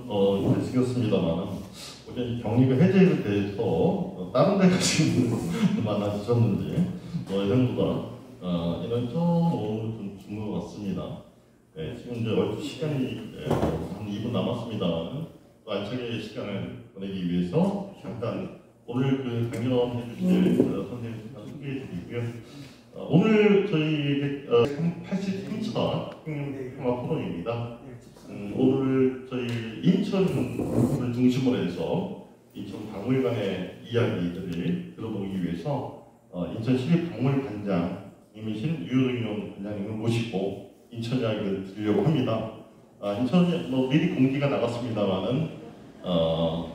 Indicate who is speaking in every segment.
Speaker 1: 되시겠습니다만 어제 격리가 해제에 대해서 다른 데 가시는 분들 많아지셨는지 예상보다 이런 좀 중국 같습니다. 네, 지금 이제 얼추 시간이 한 2분 남았습니다만 또 알차게 시간을 보내기 위해서 잠깐 오늘 그 강연해 주실 선생님 잠깐 소개해 드리고요. 오늘 저희 83차 평화 토론입니다. 오늘 저희 인천을 중심으로 해서 인천 박물관의 이야기들을 들어보기 위해서 인천시립박물관장 임이신 유효동용 관장님을 모시고 인천 이야기를 들으려고 합니다. 인천이 미리 공지가 나갔습니다만은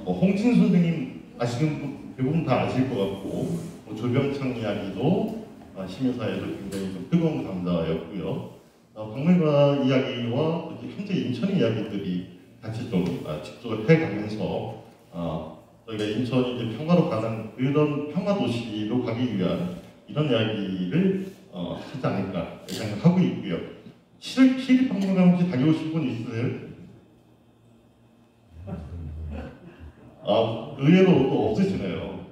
Speaker 1: 홍진 선생님 아시는 분 대부분 다 아실 것 같고 조병창 이야기도 시민사회에서 굉장히 좀 뜨거운 감자였고요. 박물관 이야기와 현재 인천 이야기들이 같이 좀 직접 해가면서 저희가 인천이 이제 평화로 가는 그런 평화 도시로 가기 위한 이런 이야기를 하지 않을까 생각하고 있고요. 시립박물관 혹시 다녀오신 분 있으세요? 의외로 또 없으시네요.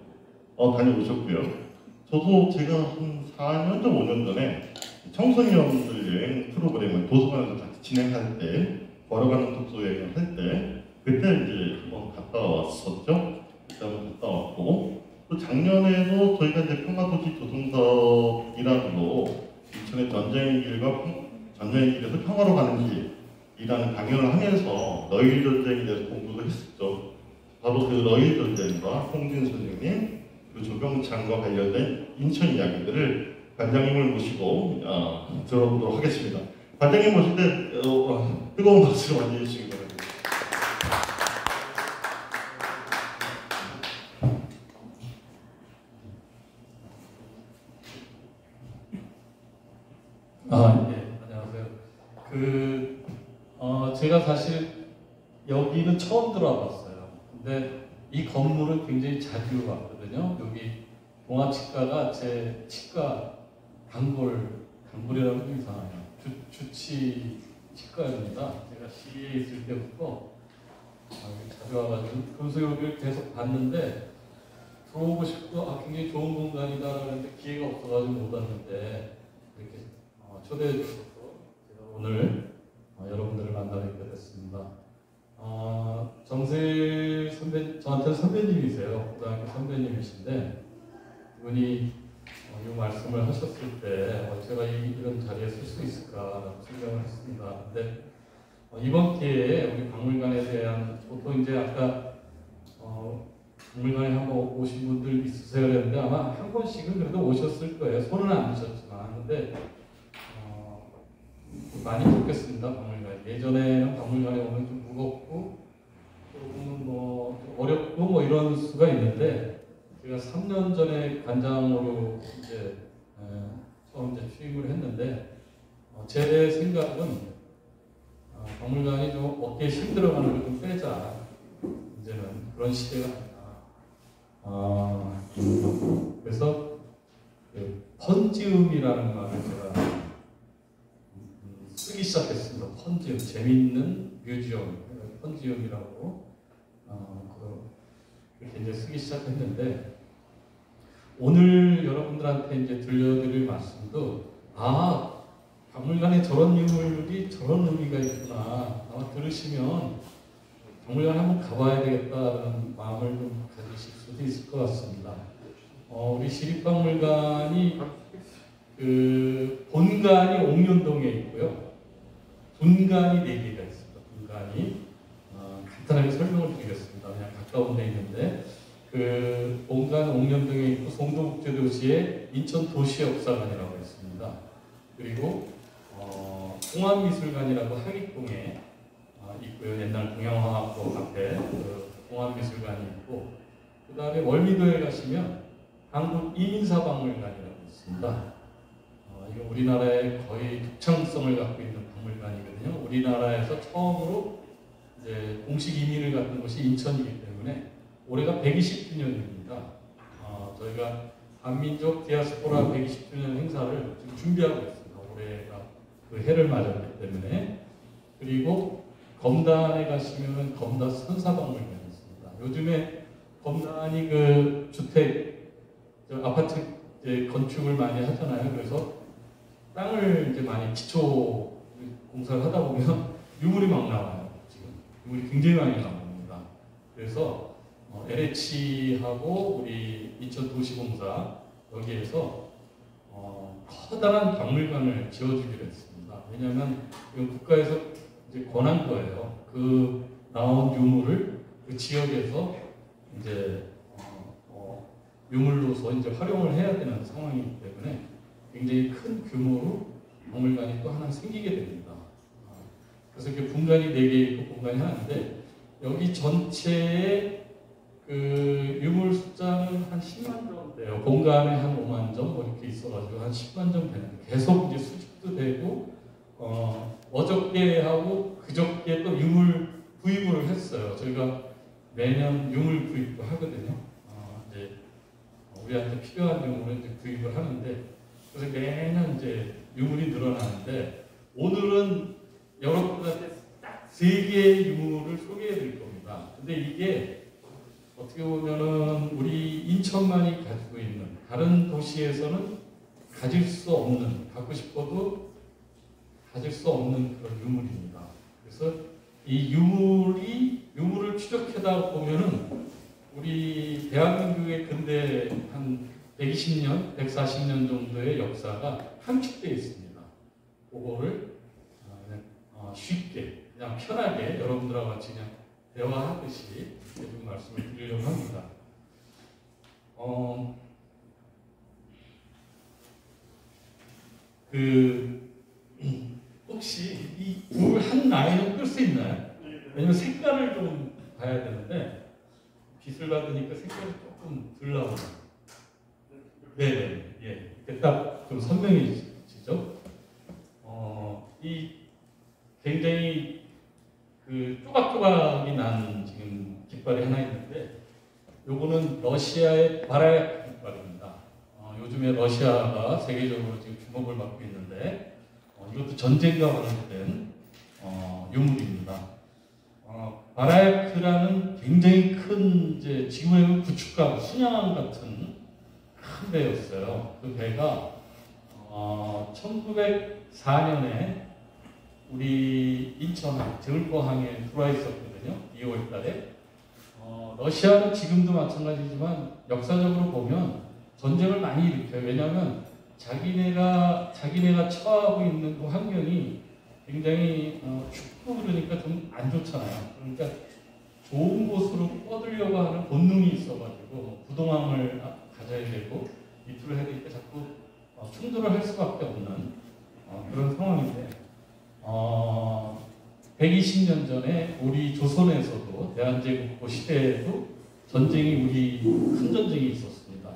Speaker 1: 다녀오셨고요. 저도 제가 한 4년 전, 5년 전에 청소년들 여행 프로그램을 도서관에서 같이 진행할 때, 걸어가는 독서 여행을 할 때, 그때 이제 한번 갔다 왔었죠. 그때 한번 갔다 왔고, 또 작년에도 저희가 이제 평화도시 조성사업이라는 거, 인천의 전쟁의 길에서 평화로 가는 길이라는 강연을 하면서 러일 전쟁에 대해서 공부도 했었죠. 바로 그 러일 전쟁과 홍진 선생님, 그 조병창과 관련된 인천 이야기들을 관장님을 모시고 들어보도록 하겠습니다. 관장님 모실 때 뜨거운 박수로 맞이해주시기 바랍니다.
Speaker 2: 네, 안녕하세요. 제가 사실 여기는 처음 들어와 봤어요. 근데 이 건물은 굉장히 자주 왔거든요. 여기 동아치과가 제 치과 단골이라고 좀 이상해요. 주치 치과입니다. 제가 시에 있을 때부터 자주 와가지고 그래서 여기를 계속 봤는데 들어오고 싶고 굉장히 좋은 공간이다 그랬는데 기회가 없어가지고 못 왔는데 이렇게 초대해 주셔서 제가 오늘 여러분들을 만나뵙게 됐습니다. 정세 선배, 저한테 선배님이세요. 고등학교 선배님이신데 그분이 이 말씀을 하셨을 때 제가 이런 자리에 설 수 있을까라고 생각을 했습니다. 근데 이번 기회에 우리 박물관에 대한 보통 이제 아까 박물관에 한번 오신 분들 있으세요 그랬는데 아마 한 번씩은 그래도 오셨을 거예요. 손은 안 드셨지만. 근데 많이 좋겠습니다. 박물관. 예전에는 박물관에 오면 좀 무겁고 조금은 좀 어렵고 이런 수가 있는데 제가 3년 전에 관장으로 이제 처음 취임을 했는데 제 생각은 박물관이 좀 어깨에 힘들어가는 걸 좀 빼자. 이제는 그런 시대가 아니다. 그래서 펀지음이라는 말을 제가 쓰기 시작했습니다. 펀지음, 재미있는 뮤지엄, 펀지음이라고 그렇게 이제 쓰기 시작했는데 오늘 여러분들한테 이제 들려드릴 말씀도 박물관에 저런 유물이 저런 의미가 있구나. 아마 들으시면 박물관에 한번 가봐야 되겠다는 마음을 좀 가지실 수도 있을 것 같습니다. 우리 시립박물관이 본관이 옥륜동에 있고요. 분관이 4개가 있습니다. 분관이 간단하게 설명을 드리겠습니다. 그냥 가까운 데 있는데 본관 옥륜동에 있고 송도국제도시의 인천도시역사관이라고 있습니다. 그리고 공안미술관이라고 하객동에 있고요. 옛날 동양화학부 앞에 공안미술관이 있고 그 다음에 월미도에 가시면 한국이민사박물관이라고 있습니다. 이거 우리나라의 거의 독창성을 갖고 있는 박물관이거든요. 우리나라에서 처음으로 이제 공식 이민을 갖는 곳이 인천이기 때문에 올해가 120주년입니다. 저희가 한민족 디아스포라 120주년 행사를 지금 준비하고 있습니다. 올해가 그 해를 맞았기 때문에. 그리고 검단에 가시면은 검단 선사박물관이 있습니다. 요즘에 검단이 그 주택, 아파트 이제 건축을 많이 하잖아요. 그래서 땅을 이제 많이 기초 공사를 하다 보면 유물이 막 나와요. 지금 유물이 굉장히 많이 나옵니다. 그래서 LH하고 우리 인천도시공사 여기에서 커다란 박물관을 지어주기로 했습니다. 왜냐하면 이건 국가에서 이제 권한 거예요. 그 나온 유물을 그 지역에서 이제 유물로서 이제 활용을 해야 되는 상황이기 때문에 굉장히 큰 규모로 박물관이 또 하나 생기게 됩니다. 그래서 이렇게 분관이 4개 있고 공간이 하나인데 여기 전체의 그 유물 숫자는 한 10만 점 돼요. 공간에 한 5만 점 뭐 이렇게 있어가지고 한 10만 점 되는 계속 이제 수집도 되고 어저께 하고 그저께 또 유물 구입을 했어요. 저희가 매년 유물 구입도 하거든요. 이제 우리한테 필요한 유물을 이제 구입을 하는데 그래서 매년 이제 유물이 늘어나는데 오늘은 여러분한테 딱 3개의 유물을 소개해 드릴 겁니다. 근데 이게 어떻게 보면은 우리 인천만이 가지고 있는 다른 도시에서는 가질 수 없는, 갖고 싶어도 가질 수 없는 그런 유물입니다. 그래서 이 유물을 추적하다 보면은 우리 대한민국의 근대 한 120년, 140년 정도의 역사가 함축되어 있습니다. 그거를 그냥 쉽게, 그냥 편하게 여러분들하고 같이 그냥 대화하듯이 좀 말씀을 드리려고 합니다. 혹시 이 불 한 라인을 끌 수 있나요? 왜냐면 색깔을 좀 봐야 되는데 빛을 받으니까 색깔이 조금 덜 나오네요. 네네, 예. 딱 좀 선명해지죠? 이 굉장히 그 조각조각이 난 지금 깃발이 하나 있는데 요거는 러시아의 바라약 깃발입니다. 요즘에 러시아가 세계적으로 지금 주목을 받고 있는데 이것도 전쟁과 관련된 유물입니다. 바라야크라는 굉장히 큰 이제 지구의 구축가 순양함 같은 큰 배였어요. 그 배가 1904년에 우리 인천 제울포항에 들어와 있었거든요. 2월 달에. 러시아는 지금도 마찬가지지만 역사적으로 보면 전쟁을 많이 일으켜요. 왜냐하면 자기네가 처하고 있는 그 환경이 굉장히 춥고 그러니까 좀 안 좋잖아요. 그러니까 좋은 곳으로 뻗으려고 하는 본능이 있어가지고 부동함을 가져야 되고 밑으로 해야 되니까 자꾸 충돌을 할 수밖에 없는 그런 상황인데 120년 전에 우리 조선에서도 대한제국고 시대에도 전쟁이 큰 전쟁이 있었습니다.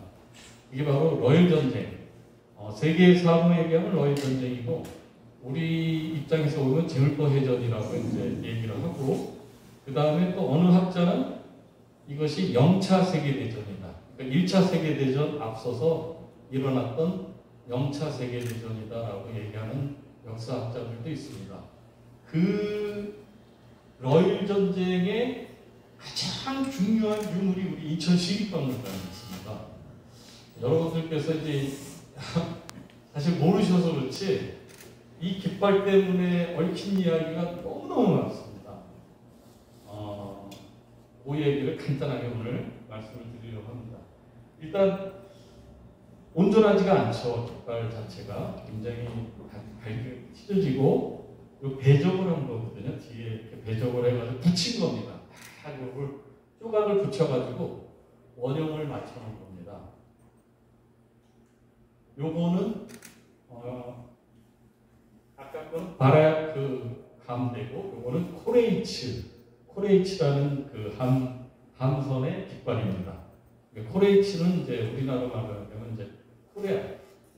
Speaker 2: 이게 바로 러일 전쟁. 세계 사무에 얘기하면 러일 전쟁이고 우리 입장에서 보면 제울포 해전이라고 이제 얘기를 하고 그 다음에 또 어느 학자는 이것이 0차 세계대전이다. 그러니까 1차 세계대전 앞서서 일어났던 0차 세계대전이다라고 얘기하는 역사학자들도 있습니다. 그 러일 전쟁의 가장 중요한 유물이 우리 인천 시립박물관에 있습니다. 여러분들께서 이제 사실 모르셔서 그렇지 이 깃발 때문에 얽힌 이야기가 너무너무 많습니다. 그 얘기를 간단하게 오늘 말씀을 드리려고 합니다. 일단 온전하지가 않죠. 깃발 자체가 굉장히 밝게 찢어지고 배적을 한 거거든요. 뒤에 이렇게 배적을 해가지고 붙인 겁니다. 이걸 조각을 붙여가지고 원형을 맞춰놓은 겁니다. 요거는 아까 거는 바라야크 함대고 요거는 코레이치라는 그 함선의 깃발입니다. 코레이치는 이제 우리나라 말로 하면 이제 코레아,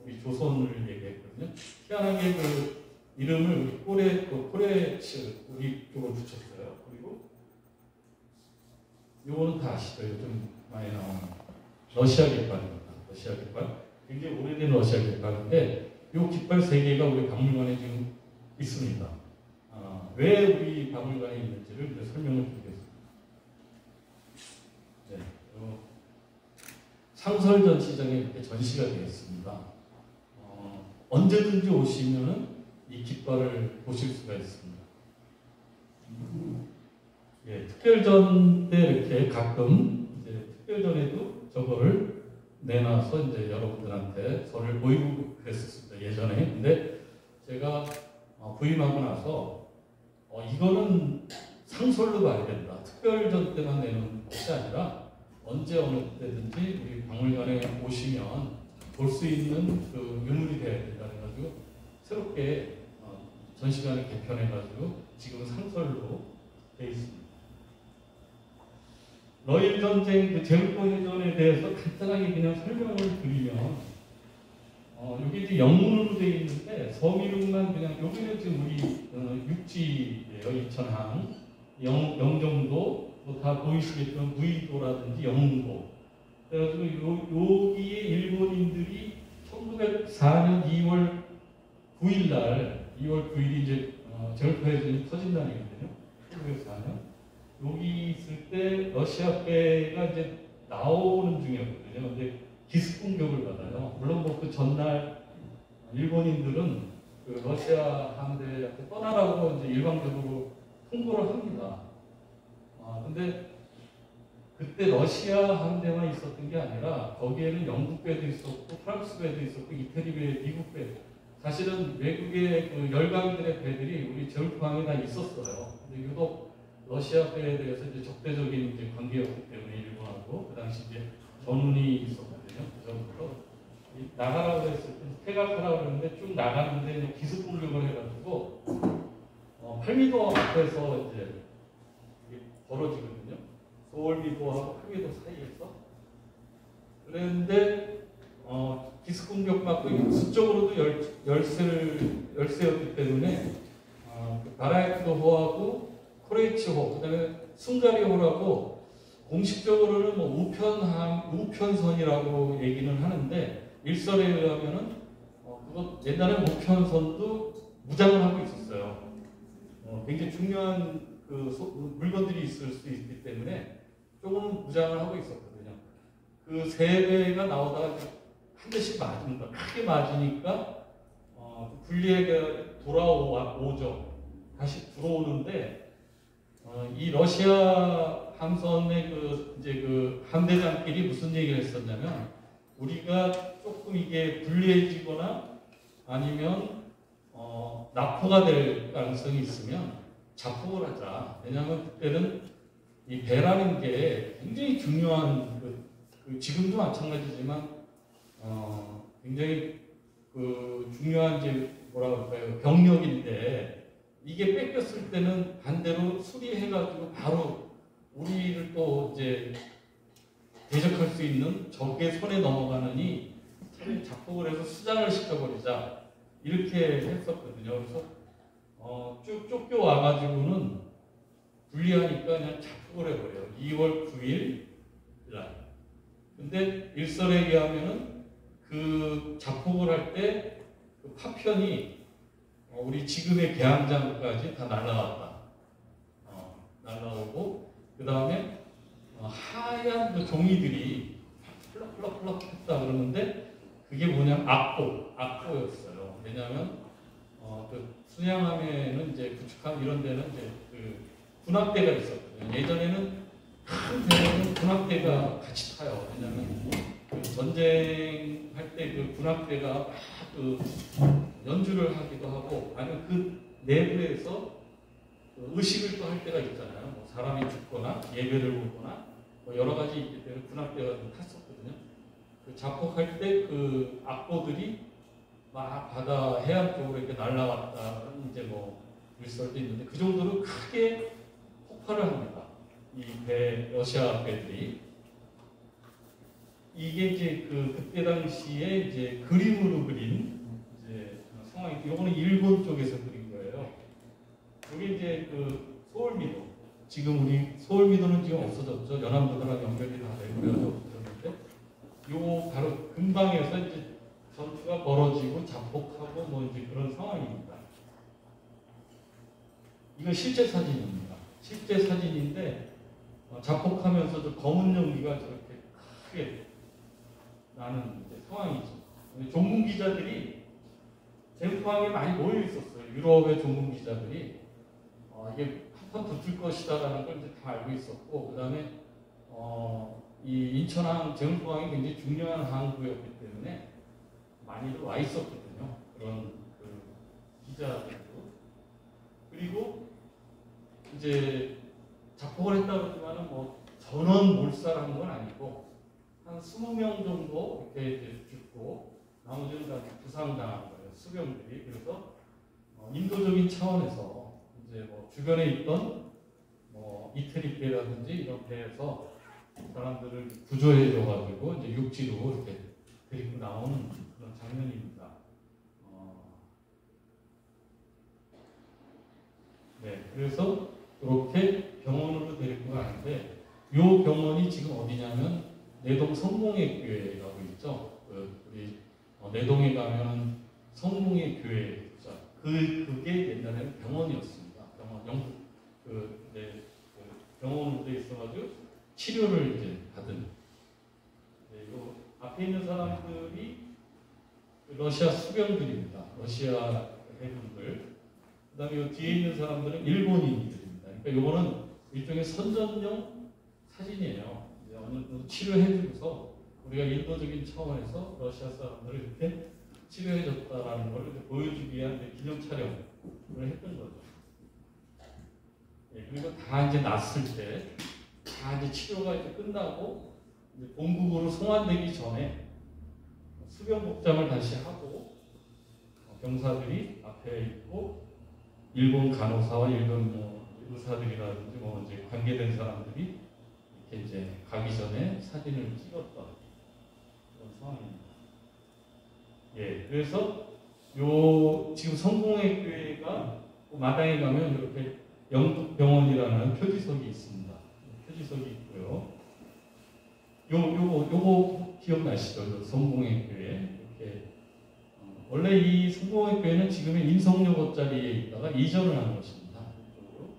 Speaker 2: 우리 조선을 얘기했거든요. 희한하게 그 이름을 코레이치 우리 쪽으로 붙였어요. 그리고 요거는 다 아시죠? 요즘 많이 나오는 러시아 깃발입니다. 러시아 깃발. 굉장히 오래된 러시아 깃발인데 요 깃발 3개가 우리 박물관에 지금 있습니다. 왜 우리 박물관에 있는지를 이제 설명을 드리겠습니다. 네, 상설전시장에 이렇게 전시가 되었습니다. 언제든지 오시면은 이 깃발을 보실 수가 있습니다. 예, 특별전 때 이렇게 가끔 이제 특별전에도 저걸 내놔서 이제 여러분들한테 저를 보이고 그랬었습니다. 예전에. 근데 제가 부임하고 나서 이거는 상설로 봐야 된다. 특별전 때만 내는 것이 아니라 언제 어느 때든지 우리 박물관에 오시면 볼 수 있는 그 유물이 되어야 된다 해가지고 새롭게 전시관을 개편해가지고 지금은 상설로 되어 있습니다. 러일 전쟁 그 제르코 해전에 대해서 간단하게 그냥 설명을 드리면 여기 이제 영문으로 되어 있는데 서미륵만 그냥 여기는 지금 우리 육지예요. 이천항, 영종도 뭐 다 보이시겠지만 무의도라든지 영도. 그래가지고 여기에 일본인들이 1904년 2월 9일 날 2월 9일이 이제 제르코 해전이 터진 날이거든요. 1904년. 여기 있을 때 러시아 배가 이제 나오는 중이었거든요. 근데 기습 공격을 받아요. 물론 뭐 그 전날 일본인들은 그 러시아 함대한테 떠나라고 이제 일방적으로 통보를 합니다. 근데 그때 러시아 함대만 있었던 게 아니라 거기에는 영국 배도 있었고 프랑스 배도 있었고 이태리 배, 미국 배. 사실은 외국의 그 열강들의 배들이 우리 제르코항에 다 있었어요. 근데 유독 러시아 배에 대해서 이제 적대적인 이제 관계였기 때문에 일본하고 그 당시 이제 전운이 있었거든요. 그전부터 나가라고 했을 때 퇴각하라고 그랬는데 쭉 나가는데 이제 기습 공격을 해가지고 8m 앞에서 이제 벌어지거든요. 소울미도하고 8m 사이에서. 그랬는데 기습 공격 받고 수적으로도 열세였기 때문에 바라이크호하고 코레이치호, 그다음에 숭가리호라고 공식적으로는 뭐 우편선이라고 얘기는 하는데 일설에 의하면은 그거 옛날에 우편선도 무장을 하고 있었어요. 굉장히 중요한 그 물건들이 있을 수 있기 때문에 조금 무장을 하고 있었거든요. 그 세 배가 나오다가 한 대씩 맞습니다. 크게 맞으니까 분리해가 돌아오죠. 다시 들어오는데 이 러시아 함선의 이제 그 함대장끼리 무슨 얘기를 했었냐면 우리가 조금 이게 불리해지거나 아니면 납포가 될 가능성이 있으면 자폭을 하자. 왜냐하면 그때는 이 배라는 게 굉장히 중요한 지금도 마찬가지지만 굉장히 중요한 이제 뭐라 그럴까요? 병력인데 이게 뺏겼을 때는 반대로 수리해가지고 바로 우리를 또 이제 대적할 수 있는 적의 손에 넘어가느니 차라리 자폭을 해서 수장을 시켜버리자 이렇게 했었거든요. 그래서 쭉 쫓겨와가지고는 불리하니까 그냥 자폭을 해버려요. 2월 9일 날. 근데 일설에 의하면은 그 자폭을 할 때 그 파편이 우리 지금의 계양장까지 다 날라왔다. 날라오고 그 다음에 하얀 그 종이들이 펄럭펄럭 했다 그러는데 그게 뭐냐면 악보였어요. 왜냐하면 그 순양함에는 이제 구축함 이런 데는 이제 그 군함대가 있었거든요. 예전에는 큰 배에는 군함대가 같이 타요. 왜냐하면 그 전쟁할 때 그 군함대가 막 그 연주를 하기도 하고 아니면 그 내부에서 의식을 또 할 때가 있잖아요. 뭐 사람이 죽거나 예배를 보거나 뭐 여러 가지 있기 때문에 군함대가 좀 탔었거든요. 그 자폭할 때 그 악보들이 막 바다 해안 쪽으로 이렇게 날라왔다. 이제 뭐 일설도 있는데 그 정도로 크게 폭발을 합니다. 이 러시아 배들이. 이게 이제 그때 당시에 이제 그림으로 그린 이제 상황이, 이거는 일본 쪽에서 그린 거예요. 여기 이제 그 소울미도. 지금 우리 소울미도는 지금 없어졌죠. 연안부도랑 연결이 다 되고 없어졌는데, 요 바로 근방에서 이제 전투가 벌어지고 자폭하고 뭐 이제 그런 상황입니다. 이거 실제 사진입니다. 실제 사진인데 자폭하면서 저 검은 연기가 저렇게 크게 나는 상황이죠. 종군 기자들이 젠포항에 많이 모여 있었어요. 유럽의 종군 기자들이 이게 한판 붙을 것이다라는 걸 이제 다 알고 있었고, 그 다음에 이 인천항 젠포항이 굉장히 중요한 항구였기 때문에 많이들 와 있었거든요. 그런 그 기자들도. 그리고 이제 자폭을 했다고 그러지만은 뭐 전원 몰살한 건 아니고 한 20명 정도 이렇게 이제 죽고 나머지는 다 부상당한 거예요. 수병들이. 그래서 인도적인 차원에서 이제 뭐 주변에 있던 뭐 이태리 배라든지 이런 배에서 사람들을 구조해줘가지고 이제 육지로 이렇게 데리고 나오는 그런 장면입니다. 네, 그래서 이렇게 병원으로 데리고 가는데 이 병원이 지금 어디냐면 내동 성공회 교회라고 있죠. 우리 내동에 가면 성공회 교회 있죠. 그게 옛날에는 병원이었습니다. 병원 병원으로 돼 있어가지고 치료를 이제 받은. 네, 요 앞에 있는 사람들이 러시아 수병들입니다. 러시아 해군들. 그다음에 요 뒤에 있는 사람들은 일본인들입니다. 그러니까 요거는 일종의 선전용 사진이에요. 이제 어느 정도 치료해주고서 우리가 인도적인 차원에서 러시아 사람들을 이렇게 치료해줬다라는 걸 보여주기 위한 기념 촬영을 했던 거죠. 예, 그리고 다 이제 났을 때, 다 이제 치료가 이제 끝나고 이제 본국으로 송환되기 전에 수병 복장을 다시 하고 병사들이 앞에 있고 일본 간호사와 일본 뭐 의사들이라든지 뭐 이제 관계된 사람들이 이렇게 이제 가기 전에 사진을 찍었던 그런 상황입니다. 예, 그래서 요 지금 성공회 교회가 마당에 가면 이렇게 영국병원이라는 표지석이 있습니다. 표지석이 있고요. 요거 기억나시죠? 성공회 교회. 이렇게 원래 이 성공회 교회는 지금의 인성여고 자리에 있다가 이전을 한 것입니다. 이쪽으로.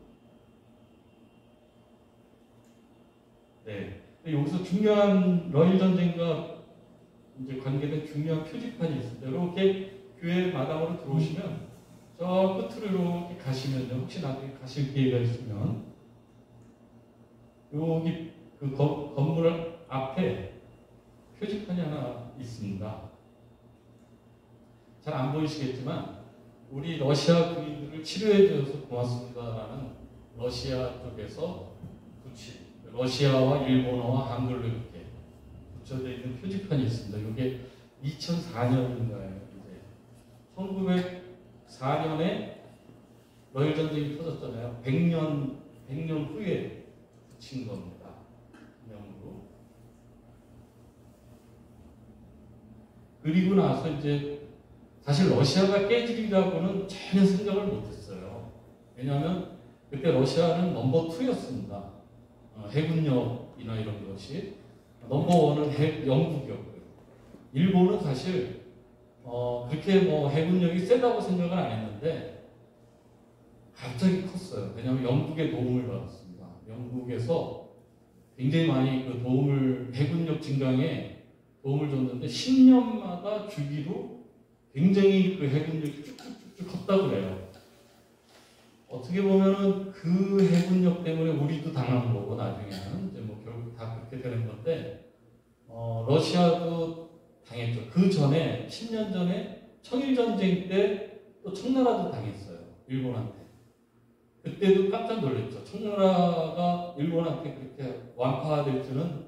Speaker 2: 네. 여기서 중요한 러일 전쟁과 이제 관계된 중요한 표지판이 있습니다. 이렇게 교회 마당으로 들어오시면 저 끝으로 이렇게 가시면요. 혹시 나중에 가실 기회가 있으면 여기 그 건물 앞에 표지판이 하나 있습니다. 잘 안 보이시겠지만 우리 러시아 군인들을 치료해 주셔서 고맙습니다라는 러시아 쪽에서 붙인 러시아와 일본어와 한글로 이렇게 붙여져 있는 표지판이 있습니다. 이게 2004년인가요? 이제 1904년에 러일 전쟁이 터졌잖아요. 100년 후에 붙인 겁니다. 명으로. 그리고 나서 이제 사실 러시아가 깨지리라고는 전혀 생각을 못했어요. 왜냐하면 그때 러시아는 넘버 2였습니다. 해군력이나 이런 것이. 넘버 1은 영국이었고요. 일본은 사실 그렇게 뭐 해군력이 세다고 생각은 안 했는데 갑자기 컸어요. 왜냐하면 영국의 도움을 받았습니다. 영국에서 굉장히 많이 그 해군력 증강에 도움을 줬는데 10년마다 주기로 굉장히 그 해군력이 쭉쭉쭉 컸다고 그래요. 어떻게 보면은 그 해군력 때문에 우리도 당한 거고 나중에는 이제 뭐 결국 다 그렇게 되는 건데 러시아도 당했죠. 그 전에 10년 전에 청일 전쟁 때 또 청나라도 당했어요. 일본한테. 그때도 깜짝 놀랐죠. 청나라가 일본한테 그렇게 완파될 줄은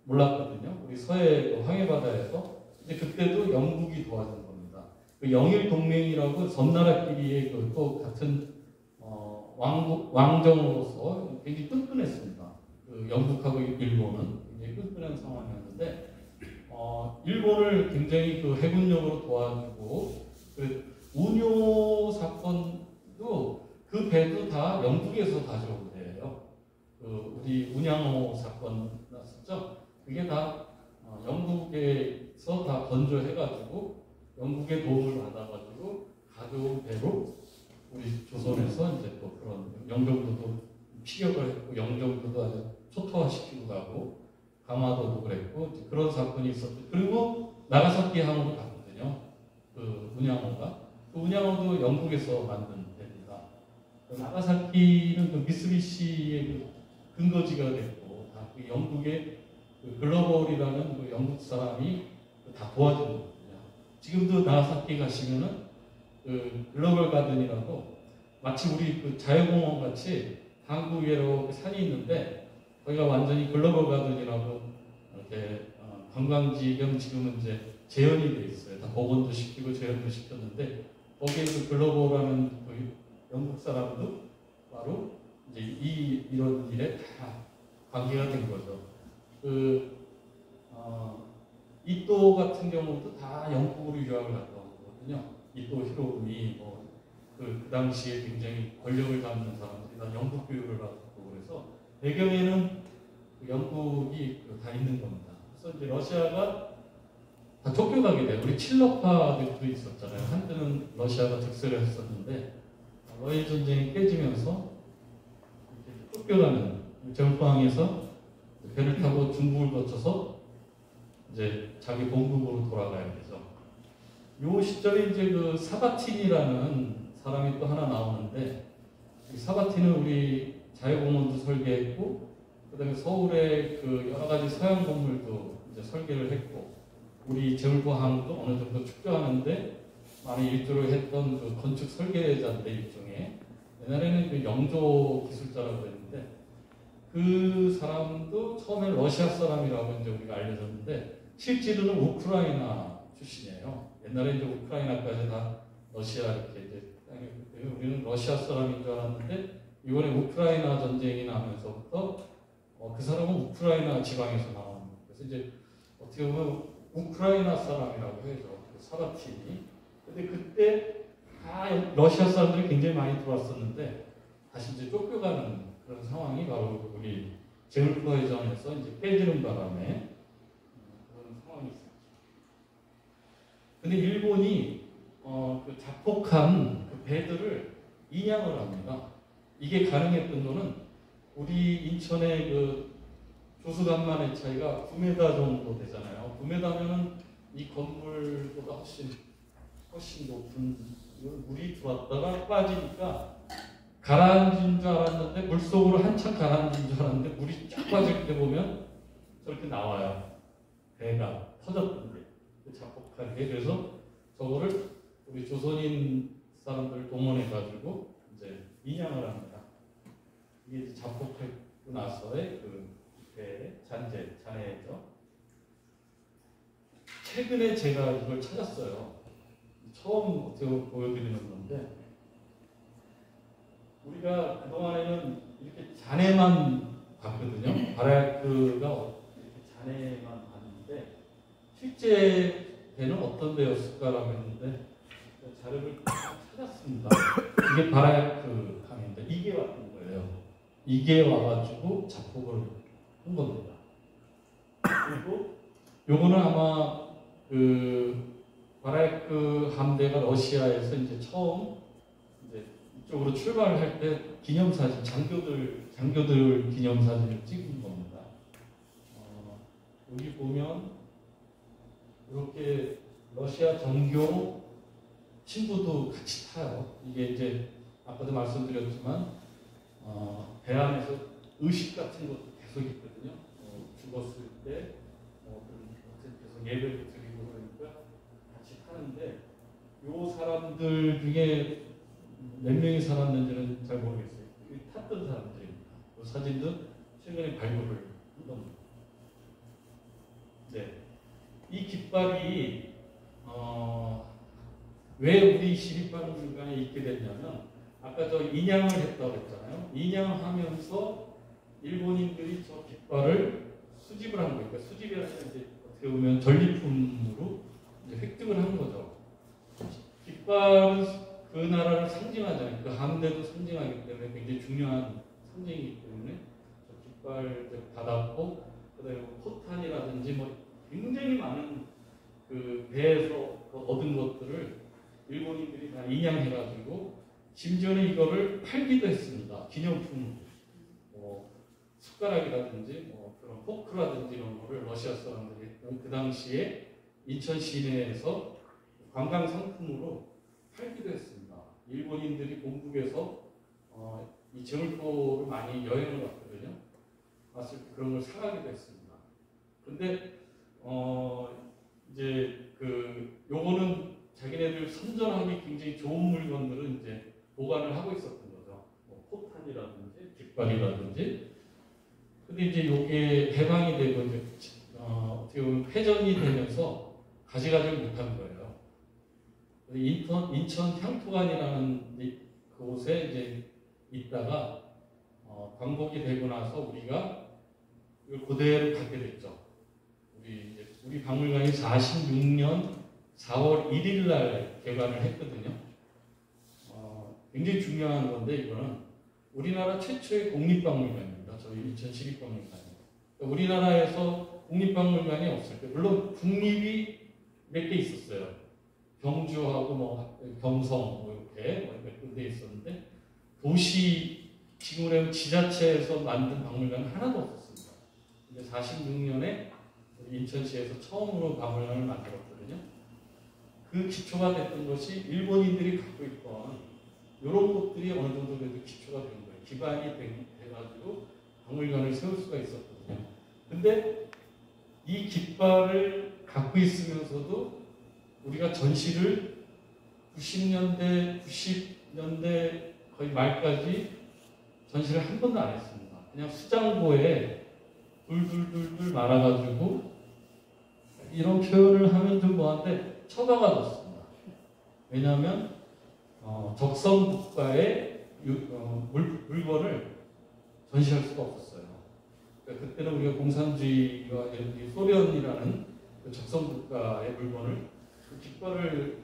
Speaker 2: 몰랐거든요. 우리 서해 황해바다에서. 근데 그때도 영국이 도와준 겁니다. 그 영일 동맹이라고 섬나라끼리의 그 또 같은 왕정으로서 굉장히 끈끈했습니다. 그 영국하고 일본은 굉장히 끈끈한 상황이었는데 일본을 굉장히 그 해군력으로 도와주고 그 운요 사건도 그 배도 다 영국에서 가져온 배예요. 그 우리 운양호 사건 났었죠. 그게 다 영국에서 다 건조해가지고 영국의 도움을 받아가지고 가져온 배로 우리 조선에서 이제 또 그런 영종도도 피격을 했고 영종도도 아주 초토화시키고 가고 강화도도 그랬고 이제 그런 사건이 있었죠. 그리고 나가사키 항으로 갔거든요. 그 운양호가 그 운양호도 영국에서 만든 배입니다. 그 나가사키는 그 미쓰비시의 그 근거지가 됐고 다 그 영국의 그 글로벌이라는 그 영국 사람이 다 도와준 거거든요. 지금도 나가사키 가시면은 그 글로벌 가든이라고 마치 우리 그 자유공원 같이 한국에 이렇게 산이 있는데 거기가 완전히 글로벌 가든이라고 이렇게 관광지 겸 지금은 이제 재현이 돼 있어요. 다 복원도 시키고 재현도 시켰는데 거기에 그 글로벌하는 그 영국 사람도 바로 이제 이런 일에 다 관계가 된 거죠. 이또 같은 경우도 다 영국으로 유학을 갔다 온 거거든요. 이또 히로부미 그 당시에 굉장히 권력을 잡는 사람들이 다 영국 교육을 받았고 그래서 배경에는 그 영국이 다 있는 겁니다. 그래서 이제 러시아가 다 쫓겨가게 돼요. 우리 칠러파들도 있었잖아요. 한때는 러시아가 득세를 했었는데 러일 전쟁이 깨지면서 쫓겨가는 정포항에서 배를 타고 중국을 거쳐서 이제 자기 본국으로 돌아가야 되죠. 요 시점에 이제 그 사바틴이라는 사람이 또 하나 나오는데 이 사바틴은 우리 자유공원도 설계했고 그다음에 서울의 그 여러 가지 서양 건물도 이제 설계를 했고 우리 제물포항도 어느 정도 축조하는데 많이 일조를 했던 그 건축 설계자인데 일종의 옛날에는 그 영조 기술자라고 했는데 그 사람도 처음에 러시아 사람이라고 이제 우리가 알려졌는데 실제로는 우크라이나 출신이에요. 옛날에 이제 우크라이나까지 다 러시아 이렇게 이제 우리는 러시아 사람인 줄 알았는데 이번에 우크라이나 전쟁이 나면서부터 그 사람은 우크라이나 지방에서 나온 그래서 이제 어떻게 보면 우크라이나 사람이라고 해죠. 그 사바틴이. 근데 그때 다 러시아 사람들이 굉장히 많이 들어왔었는데 다시 이제 쫓겨가는 그런 상황이 바로 우리 제물포해전에서 이제 깨지는 바람에 그런 상황이 있었죠. 근데 일본이 그 자폭한 그 배들을 인양을 합니다. 이게 가능했던 거는 우리 인천의 그 조수간만의 차이가 9m 정도 되잖아요. 9m면은 이 건물보다 훨씬 높은 물이 들어왔다가 빠지니까 가라앉은 줄 알았는데 물속으로 한참 가라앉은 줄 알았는데 물이 쫙 빠질 때 보면 저렇게 나와요. 배가 터졌던데 자폭하게 그래서 저거를 우리 조선인 사람들 동원해가지고 이제 인양을 합니다. 이게 이제 자폭하고 나서의 그 배 잔해죠. 최근에 제가 이걸 찾았어요. 처음 어떻게 보여드리는 건데 우리가 그동안에는 이렇게 잔해만 봤거든요. 바라크가 이렇게 잔해만 봤는데 실제 배는 어떤 배였을까라고 했는데 자료를 찾았습니다. 이게 바라크 항인데 이게 왔던 거예요. 이게 와가지고 자폭을 한 겁니다. 그리고 요거는 아마 그 바라크 함대가 러시아에서 이제 처음 이제 이쪽으로 출발할 때 기념사진 장교들 기념사진을 찍은 겁니다. 여기 보면 이렇게 러시아 정교 신부도 같이 타요. 이게 이제 아까도 말씀드렸지만 배 안에서 의식 같은 것도 계속 있거든요. 죽었을 때 계속 예배를 드리고 그러니까 같이 타는데 요 사람들 중에 몇 명이 살았는지는 잘 모르겠어요. 탔던 사람들입니다. 그 사진도 최근에 발굴을 한 겁니다. 네. 이 깃발이 왜 우리 시립박물관에 있게 됐냐면 아까 저 인양을 했다고 했잖아요. 인양하면서 일본인들이 저 깃발을 수집을 한 거니까 수집이라는 게 이제 어떻게 보면 전리품으로 이제 획득을 한 거죠. 깃발은 그 나라를 상징하잖아요. 그 함대도 상징하기 때문에 굉장히 중요한 상징이기 때문에 저 깃발 받았고 그다음에 포탄이라든지 뭐 굉장히 많은 그 배에서 얻은 것들을 일본인들이 다 인양해가지고 심지어는 이거를 팔기도 했습니다. 기념품, 숟가락이라든지 그런 포크라든지 이런 거를 러시아 사람들이 그 당시에 인천 시내에서 관광 상품으로 팔기도 했습니다. 일본인들이 본국에서 이 제물포를 많이 여행을 갔거든요. 왔을 때 그런 걸 사가기도 했습니다. 근데 이제 요거는 자기네들 선전하기 굉장히 좋은 물건들은 이제 보관을 하고 있었던 거죠. 포탄이라든지 깃발이라든지. 근데 이제 요게 해방이 되고 이제 어떻게 보면 회전이 되면서 가져가지 못한 거예요. 인천 향토관이라는 그곳에 이제 있다가 광복이 되고 나서 우리가 이걸 그대로 갖게 됐죠. 우리 박물관이 46년 4월 1일 날 개관을 했거든요. 굉장히 중요한 건데 이거는 우리나라 최초의 국립박물관입니다. 저희 인천시립박물관이. 우리나라에서 국립박물관이 없을 때 물론 국립이 몇 개 있었어요. 경주하고 경성 이렇게 몇 군데 있었는데 도시 지금으로 지자체에서 만든 박물관은 하나도 없었습니다. 근데 46년에 인천시에서 처음으로 박물관을 만들었거든요. 그 기초가 됐던 것이 일본인들이 갖고 있던 이런 것들이 어느 정도 그래도 기초가 된 거예요. 기반이 돼가지고 박물관을 세울 수가 있었거든요. 근데 이 깃발을 갖고 있으면서도 우리가 전시를 90년대 거의 말까지 전시를 한 번도 안 했습니다. 그냥 수장고에 둘둘둘둘 말아가지고 이런 표현을 하면 좀 뭐한데 처박아뒀습니다. 왜냐하면 적성국가의 물건을 전시할 수가 없었어요. 그러니까 그때는 우리가 공산주의와 소련이라는 그 적성국가의 물건을 그 깃발을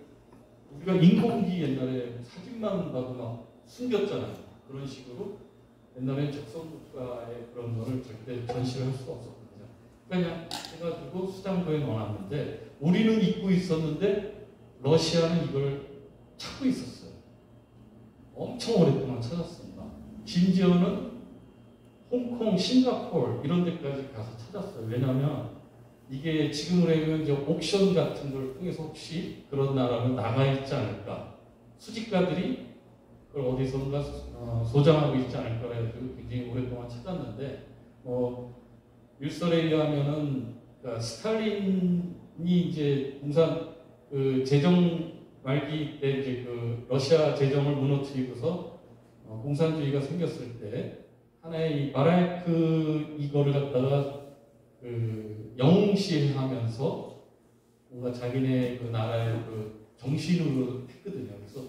Speaker 2: 우리가 인공기 옛날에 사진만 봐도 막 숨겼잖아요. 그런 식으로 옛날에 적성국가의 그런 거를 절대 전시를 할 수가 없었거든요. 그냥 해가지고 수장고에 넣어놨는데 우리는 잊고 있었는데 러시아는 이걸 찾고 있었어요. 엄청 오랫동안 찾았습니다. 심지어는 홍콩, 싱가포르 이런 데까지 가서 찾았어요. 왜냐하면 이게 지금으로 하면 이제 옥션 같은 걸 통해서 혹시 그런 나라는 나가 있지 않을까. 수집가들이 그걸 어디선가 소장하고 있지 않을까 해가지고 굉장히 오랫동안 찾았는데 일설에 의하면은 그러니까 스탈린이 이제 공산 재정 말기 때 이제 러시아 재정을 무너뜨리고서 공산주의가 생겼을 때 하나의 이 바라크 이거를 갖다가 영웅시하면서 뭔가 자기네 그 나라의 정신으로 했거든요. 그래서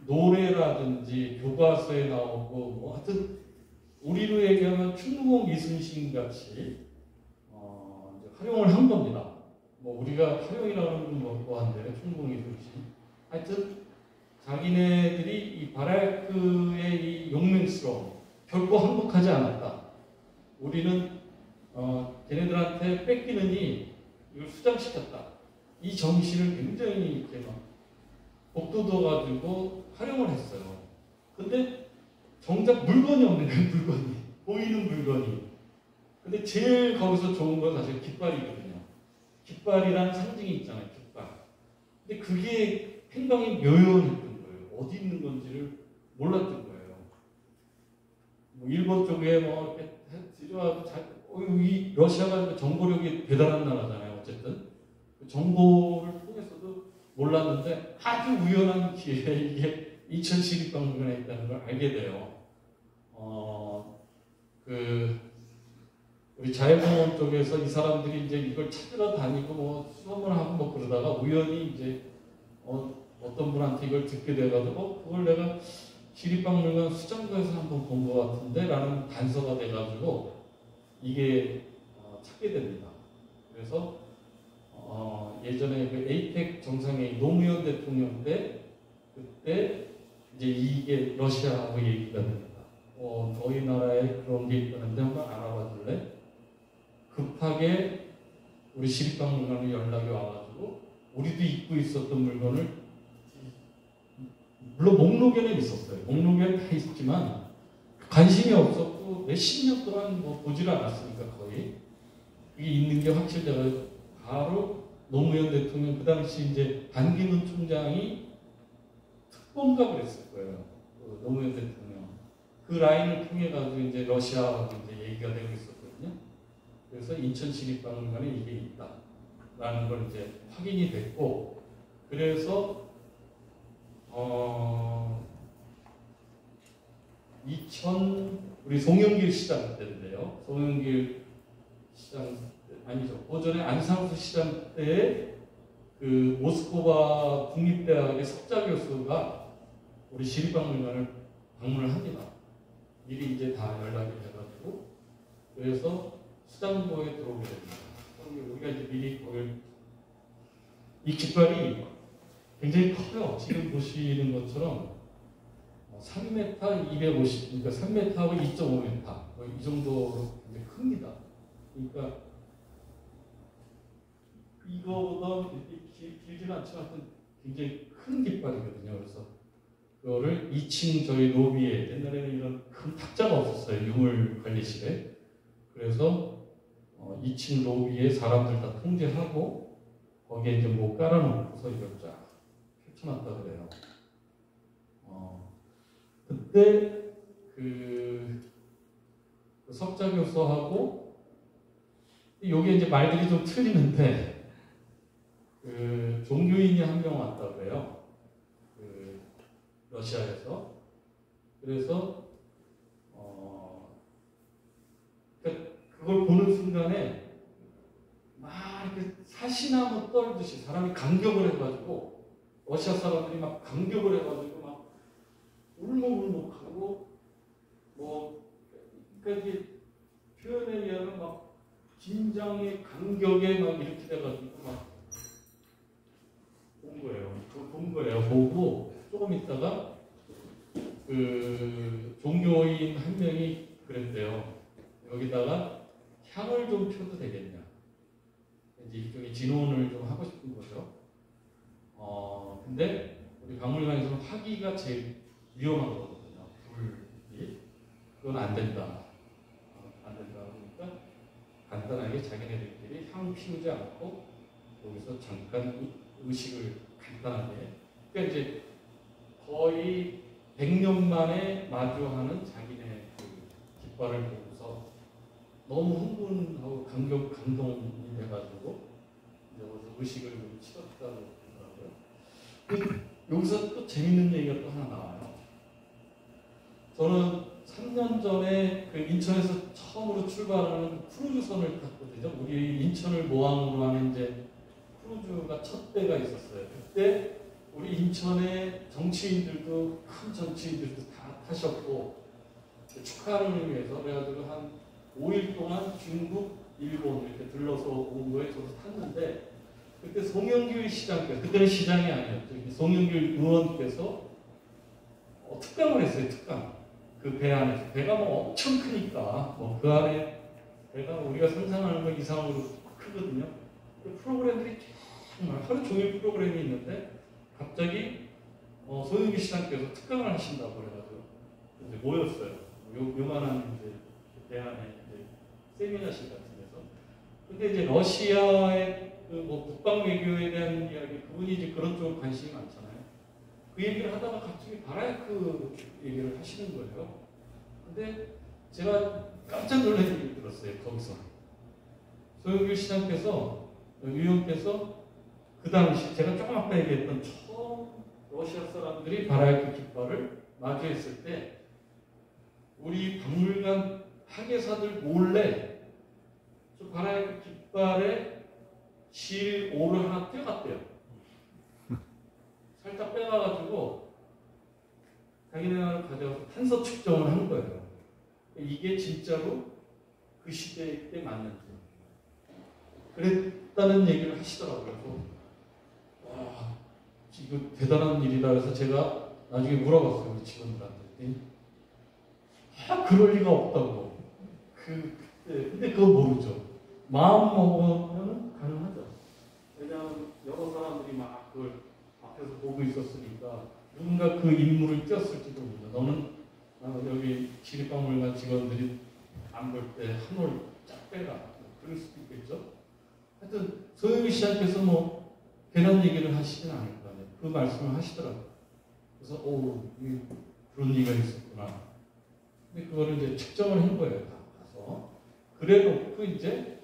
Speaker 2: 노래라든지 교과서에 나오고 하여튼 우리로 얘기하면 충무공 이순신 같이 활용을 한 겁니다. 우리가 활용이라는 건 뭐한데 충무공 이순신. 하여튼 자기네들이 이 바라크의 이 용맹스러움 결코 항복하지 않았다. 우리는 걔네들한테 뺏기느니 이걸 수장시켰다. 이 정신을 굉장히 이렇게 막 복돋워가지고 활용을 했어요. 근데 정작 물건이 없는 거예요. 물건이. 보이는 물건이. 근데 제일 거기서 좋은 건 사실 깃발이거든요. 깃발이라는 상징이 있잖아요. 깃발. 근데 그게 행방이 묘연했던 거예요. 어디 있는 건지를 몰랐던 거예요. 일본 쪽에 이렇게 이 러시아가 정보력이 대단한 나라잖아요. 어쨌든 그 정보를 통해서도 몰랐는데 아주 우연한 기회에 이게 인천시립박물관에 있다는 걸 알게 돼요. 우리 자연공원 쪽에서 이 사람들이 이제 이걸 찾으러 다니고 수험을 하고 그러다가 우연히 이제 어떤 분한테 이걸 듣게 돼가지고 그걸 내가 시립박물관 수장고에서 한번 본 것 같은데 라는 단서가 돼가지고 이게 찾게 됩니다. 그래서 예전에 그 에이펙 정상회의 노무현 대통령 때 그때 이제 이게 러시아하고 얘기가 됩니다. 너희 나라에 그런 게 있다는데 한번 알아봐 줄래? 급하게 우리 시립박물관에 연락이 와가지고 우리도 잊고 있었던 물건을 물론 목록에는 있었어요. 목록에는 다 있지만 관심이 없었고 몇십 년 동안 뭐 보질 않았으니까 거의 이게 있는 게 확실해가 바로 노무현 대통령 그 당시 이제 반기문 총장이 특검가 그랬을 거예요. 그 노무현 대통령 그 라인을 통해 가지고 이제 러시아하고 이제 얘기가 되고 있었거든요. 그래서 인천시립박물관에 이게 있다라는 걸 이제 확인이 됐고 그래서 우리 송영길 시장 때인데요. 송영길 시장 아니죠. 오전에 안상수 시장 때 그 모스크바 국립대학의 석자 교수가 우리 시립박물관을 방문을 합니다. 미리 이제 다 연락이 돼가지고 그래서 수장고에 들어오게 됩니다. 우리가 이제 미리 거길 이 깃발이 굉장히 커요. 지금 보시는 것처럼 3m 250, 그러니까 3m하고 2.5m 이 정도로 굉장히 큽니다. 그러니까 이거보다 길지는 않지만 굉장히 큰 깃발이거든요. 그래서 그거를 2층 저희 로비에 옛날에는 이런 큰 탁자가 없었어요. 유물관리실에. 그래서 2층 로비에 사람들 다 통제하고 거기에 이제 뭐 깔아놓고서 이걸 쫙 펼쳐놨다 그래요. 그때 그 석자 교수하고 요게 이제 말들이 좀 틀리는데 그 종교인이 한 명 왔다 그래요. 그 러시아에서. 그래서 그걸 보는 순간에 막 이렇게 사시나무 떨듯이 사람이 감격을 해가지고 러시아 사람들이 막 감격을 해가지고 막 울먹울먹하고 뭐 그러니까 이게 표현에 의하면 막 긴장에 감격에 막 이렇게 돼가지고 막 본 거예요. 보고 조금 있다가 그 종교인 한 명이 그랬대요. 여기다가 향을 좀 펴도 되겠냐. 이제 일종의 진혼을 좀 하고 싶은 거죠. 근데 우리 박물관에서는 화기가 제일 위험한 거거든요. 불이. 그건 안 된다. 안 된다. 그러니까 간단하게 자기네들끼리 향 피우지 않고 여기서 잠깐 의식을 간단하게. 그러니까 이제 거의 100년 만에 마주하는 자기네 그 깃발을 보고서 너무 흥분하고 감동이 돼가지고 여기서 의식을 좀 치렀다고 하더라고요. 여기서 또 재밌는 얘기가 또 하나 나와요. 저는 3년 전에 그 인천에서 처음으로 출발하는 크루즈선을 탔거든요. 우리 인천을 모항으로 하는 이제 크루즈가 첫 대가 있었어요. 그때 우리 인천의 정치인들도 큰 정치인들도 다 타셨고 축하하는 의미에서 그래가지고 한 5일 동안 중국, 일본 이렇게 들러서 온 거에 저도 탔는데 그때 송영길 시장께서 그때는 시장이 아니었죠. 송영길 의원께서 특강을 했어요. 특강. 그 배 안에서 배가 뭐 엄청 크니까 뭐 그 안에 배가 우리가 상상하는 것 이상으로 크거든요. 그 프로그램들이 정말 하루 종일 프로그램이 있는데 갑자기 송영길 시장께서 특강을 하신다고 그래가지고 이제 모였어요. 요만한 이제 배 안에 이제 세미나실 같은 데서. 근데 이제 러시아의 그 뭐 국방 외교에 대한 이야기 그분이 이제 그런 쪽 관심이 많잖아요. 그 얘기를 하다가 갑자기 바라크 얘기를 하시는 거예요. 근데 제가 깜짝 놀란 얘기를 들었어요. 거기서 송영길 시장께서 위원께서 그 당시 제가 조금 아까 얘기했던 처음 러시아 사람들이 바라크 깃발을 마주했을 때 우리 박물관 학예사들 몰래 저 바라크 깃발에 실 5를 하나 떼어갔대요. 살짝 빼가가지고 자기네가 가져가서 탄소 측정을 하는 거예요. 이게 진짜로 그 시대 때 맞는지 그랬다는 얘기를 하시더라고요. 그래서 와 이거 대단한 일이다. 그래서 제가 나중에 물어봤어요. 우리 직원들한테. 그럴 리가 없다고. 근데 그거 모르죠. 마음 먹으면 가능하죠. 왜냐하면 여러 사람들이 막 그걸 앞에서 보고 있었으니까 누군가 그 인물을 띄었을지도 모르죠. 너는 여기 시립박물관 직원들이 안 볼 때 한올 쫙 빼라. 그럴 수도 있겠죠. 하여튼 소영희 씨한테서 뭐 괜한 얘기를 하시진 않을 거 아니에요. 그 말씀을 하시더라고요. 그래서 그런 얘기가 있었구나. 근데 그거를 이제 측정을 한 거예요. 다 가서. 그래 놓고 이제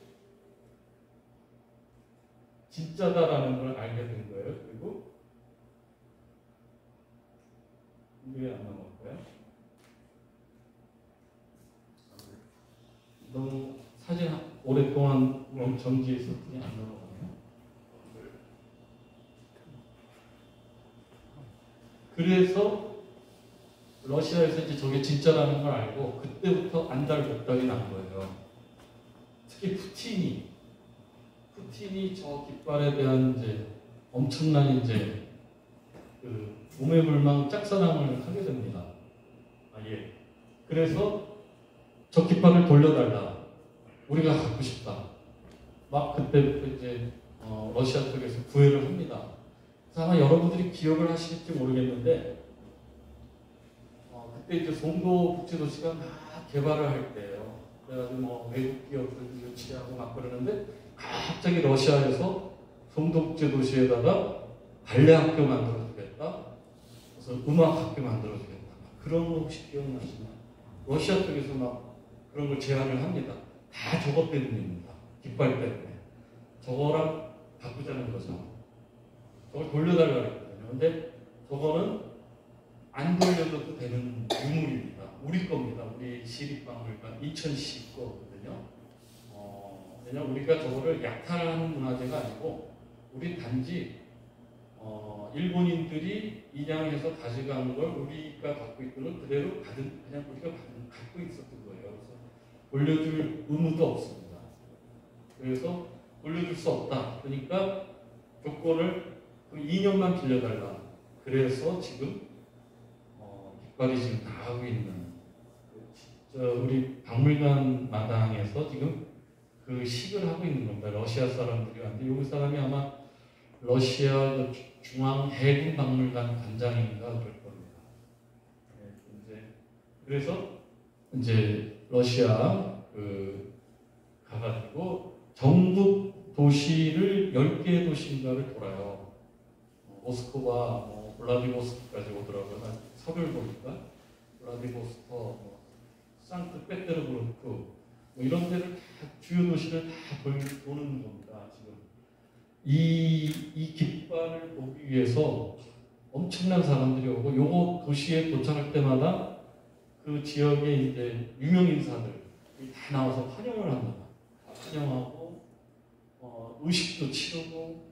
Speaker 2: 진짜다라는 걸 알게 된 거예요. 그리고 왜 안 넘어갈까요? 너무 사진 오랫동안 정지해 있었더니 안 넘어가네요. 그래서 러시아에서 이제 저게 진짜라는 걸 알고 그때부터 안달복달이 난 거예요. 특히 푸틴이 저 깃발에 대한 이제 엄청난 이제 그 우매물망 짝사랑을 하게 됩니다. 예. 그래서 저 깃발을 돌려달라. 우리가 갖고 싶다. 막 그때부터 이제 러시아 쪽에서 구애를 합니다. 그래서 아마 여러분들이 기억을 하실지 모르겠는데 그때 이제 송도 국제도시가 막 개발을 할 때예요. 그래가지고 뭐 외국 기업들도 유치하고 막 그러는데 갑자기 러시아에서 송도 국제도시에다가 발레 학교 만들어주겠다. 그래서 음악 학교 만들어주겠다. 그런 거 혹시 기억나시나요? 러시아 쪽에서 막 그런 걸 제안을 합니다. 다 저것 때문입니다. 깃발 때문에. 저거랑 바꾸자는 거죠. 저걸 돌려달라고 했거든요. 근데 저거는 안 돌려도 되는 유물입니다. 우리 겁니다. 우리 시립박물관 인천시 거거든요. 왜냐면 우리가 저거를 약탈하는 문화재가 아니고 우리 단지 일본인들이 인양해서 가져간 걸 우리가 갖고 있던 걸 그대로 그냥 우리가 갖고 있었던 거예요. 그래서 돌려줄 의무도 없습니다. 그래서 돌려줄 수 없다. 그러니까 조건을 2년만 빌려달라. 그래서 지금 깃발이 지금 다 하고 있는 우리 박물관 마당에서 지금 그 식을 하고 있는 겁니다. 러시아 사람들이 왔는데 여기 사람이 아마 러시아 중앙 해군 박물관 관장인가 그럴 겁니다. 그래서 이제 러시아 가가지고 전국 도시를 10개의 도시인가를 돌아요. 모스크바, 블라디보스토크까지 오더라고요. 서를 보니까 블라디보스토크, 상트페테르부르크 이런 데를 다 주요 도시를 다 도는 겁니다. 지금 이 깃발을 보기 위해서 엄청난 사람들이 오고 요거 도시에 도착할 때마다 그 지역의 이제 유명 인사들이 다 나와서 환영을 합니다. 환영하고 의식도 치르고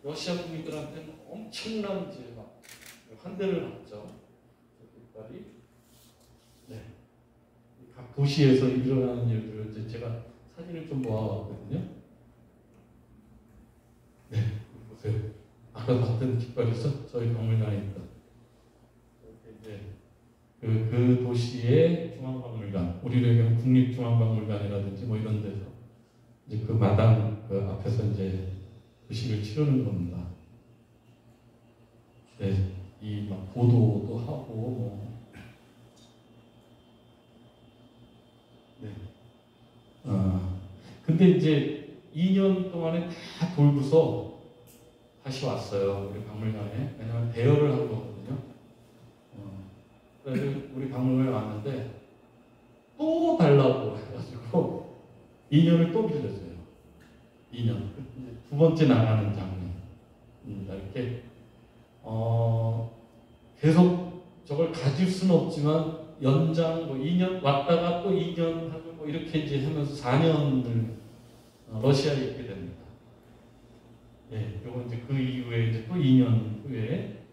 Speaker 2: 러시아 국민들한테는 엄청난 이제 막 환대를 받죠. 깃발이. 네. 각 도시에서 일어나는 일들을 이제 제가 사진을 좀 모아왔거든요. 네, 보세요. 아까 봤던 깃발에서 저희 박물관에 있다. 이제 그 도시의 중앙박물관, 우리로 얘기하면 국립중앙박물관이라든지 뭐 이런 데서 이제 그 마당 그 앞에서 이제 의식을 치르는 겁니다. 네, 이 막 보도도 하고 뭐. 네. 근데 이제 2년 동안에 다 돌고서 다시 왔어요. 우리 박물관에. 왜냐면 대여를 한 거거든요. 그래서 우리 박물관에 왔는데 또 달라고 해가지고 2년을 또 빌려줘요. 2년. 두 번째 나가는 장면입니다. 이렇게 계속 저걸 가질 수는 없지만 연장 2년 왔다가 또 2년 하고 뭐 이렇게 이제 하면서 4년을 러시아에 있게 됩니다. 예, 요거 이제 그 이후에 이제 또 2년 후에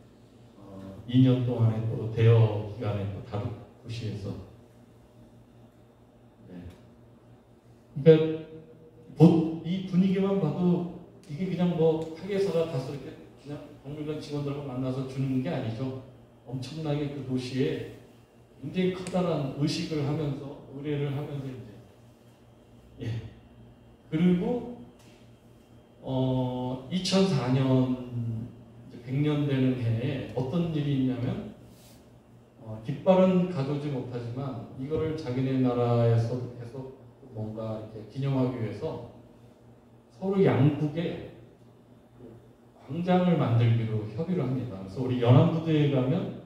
Speaker 2: 2년 동안에 또 대여 기간에 또 다른 도시에서 그러니까 이 분위기만 봐도 이게 그냥 뭐 학예사가 가서 이렇게 그냥 박물관 직원들하고 만나서 주는 게 아니죠. 엄청나게 그 도시에 굉장히 커다란 의식을 하면서 의례를 하면서 이제 그리고 2004년 100년 되는 해에 어떤 일이 있냐면 깃발은 가져오지 못하지만 이거를 자기네 나라에서 계속 뭔가 이렇게 기념하기 위해서 서로 양국에 광장을 만들기로 협의를 합니다. 그래서 우리 연안부두에 가면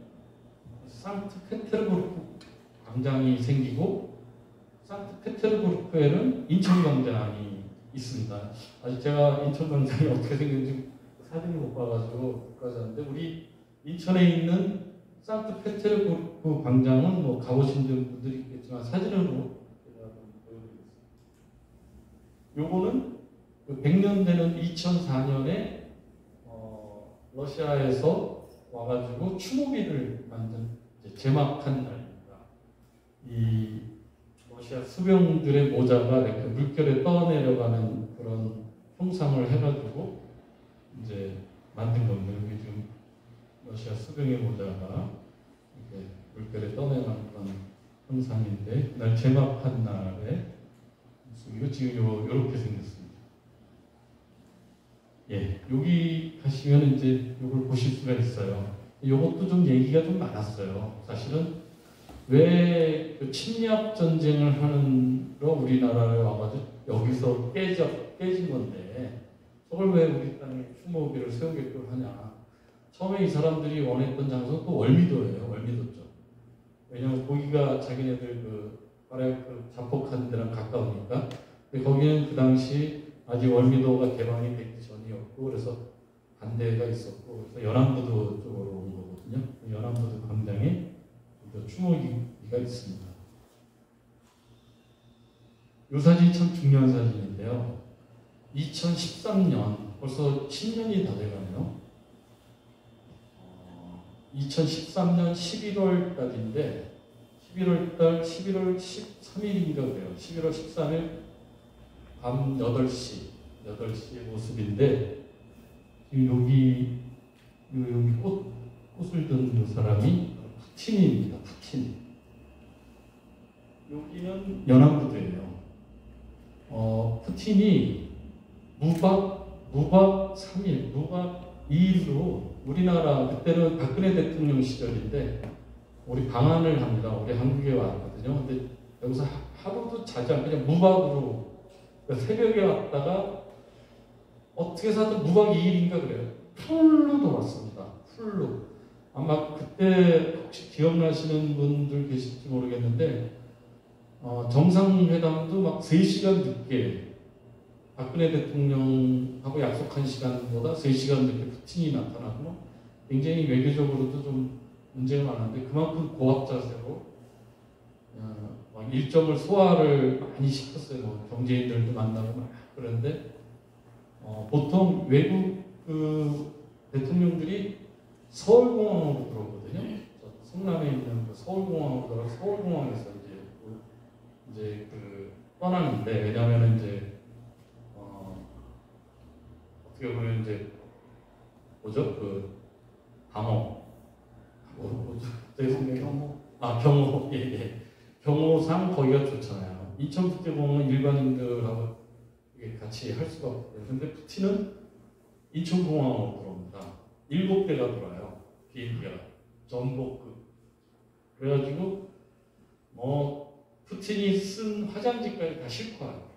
Speaker 2: 상트페테르부르크 광장이 생기고 상트페테르부르크에는 인천광장이 있습니다. 아직 제가 인천광장이 어떻게 생겼는지 사진을 못 봐가지고 못 가졌는데 우리 인천에 있는 상트페테르부르크 광장은 뭐 가보신 분들이 있겠지만 사진으로 제가 좀 보여드리겠습니다. 요거는 100년 되는 2004년에 러시아에서 와가지고 추모비를 만든 제막한 날입니다. 이 러시아 수병들의 모자가 이렇게 물결에 떠내려가는 그런 형상을 해가지고 이제 만든 겁니다. 여기 지금 러시아 수병의 모자가 이렇게 물결에 떠내려가는 그런 형상인데 그날 제막한 날에 이거 지금 요렇게 생겼습니다. 예, 여기 가시면 이제 이걸 보실 수가 있어요. 이것도 좀 얘기가 좀 많았어요. 사실은 왜 그 침략 전쟁을 하는로 우리나라에 와가지고 여기서 깨진 건데 저걸 왜 우리 땅에 추모비를 세우게끔 하냐? 처음에 이 사람들이 원했던 장소는 또 월미도예요. 월미도 쪽. 왜냐하면 거기가 자기네들 그 자폭한 데랑 가까우니까. 근데 거기는 그 당시 아직 월미도가 개방이 되기 전이었고 그래서 반대가 있었고 그래서 연안부두 쪽으로 온 거거든요. 연안부두 광장에 추모기가 있습니다. 이 사진이 참 중요한 사진인데요. 2013년 벌써 10년이 다 돼가네요. 2013년 11월 달인데 11월 달 11월 13일인가 그래요. 11월 13일 밤 8시의 모습인데 지금 여기 꽃을 든 사람이 푸틴입니다. 푸틴. 여기는 연안부두예요. 푸틴이 무박 3일, 무박 2일로 우리나라 그때는 박근혜 대통령 시절인데 우리 방한을 합니다. 우리 한국에 왔거든요. 근데 여기서 하루도 자지 않고 그냥 무박으로 그러니까 새벽에 왔다가 어떻게 해서든 무박 2일인가 그래요. 풀로 돌았습니다. 풀로. 아마 그때 혹시 기억나시는 분들 계실지 모르겠는데 정상회담도 막 3시간 늦게 박근혜 대통령하고 약속한 시간보다 3시간 늦게 푸틴이 나타나고 굉장히 외교적으로도 좀 문제가 많은데 그만큼 고압 자세로 막 일정을 소화를 많이 시켰어요. 뭐 경제인들도 만나고 막 그런데 보통 외국 대통령들이 서울공항으로 들어오거든요. 성남에 있는 그 서울공항으로 들어가 서울공항에서 이제 떠나는데 왜냐하면 이제 어떻게 보면 이제 뭐죠 방어 경호 예. 경호상 거기가 좋잖아요. 인천국제공항은 일반인들하고 같이 할 수가 없거든요. 근데 푸틴은 인천공항으로 들어옵니다. 7대가 들어와요. 비행기가 전복급. 그래가지고 푸틴이 쓴 화장지까지 다 싣고 와요.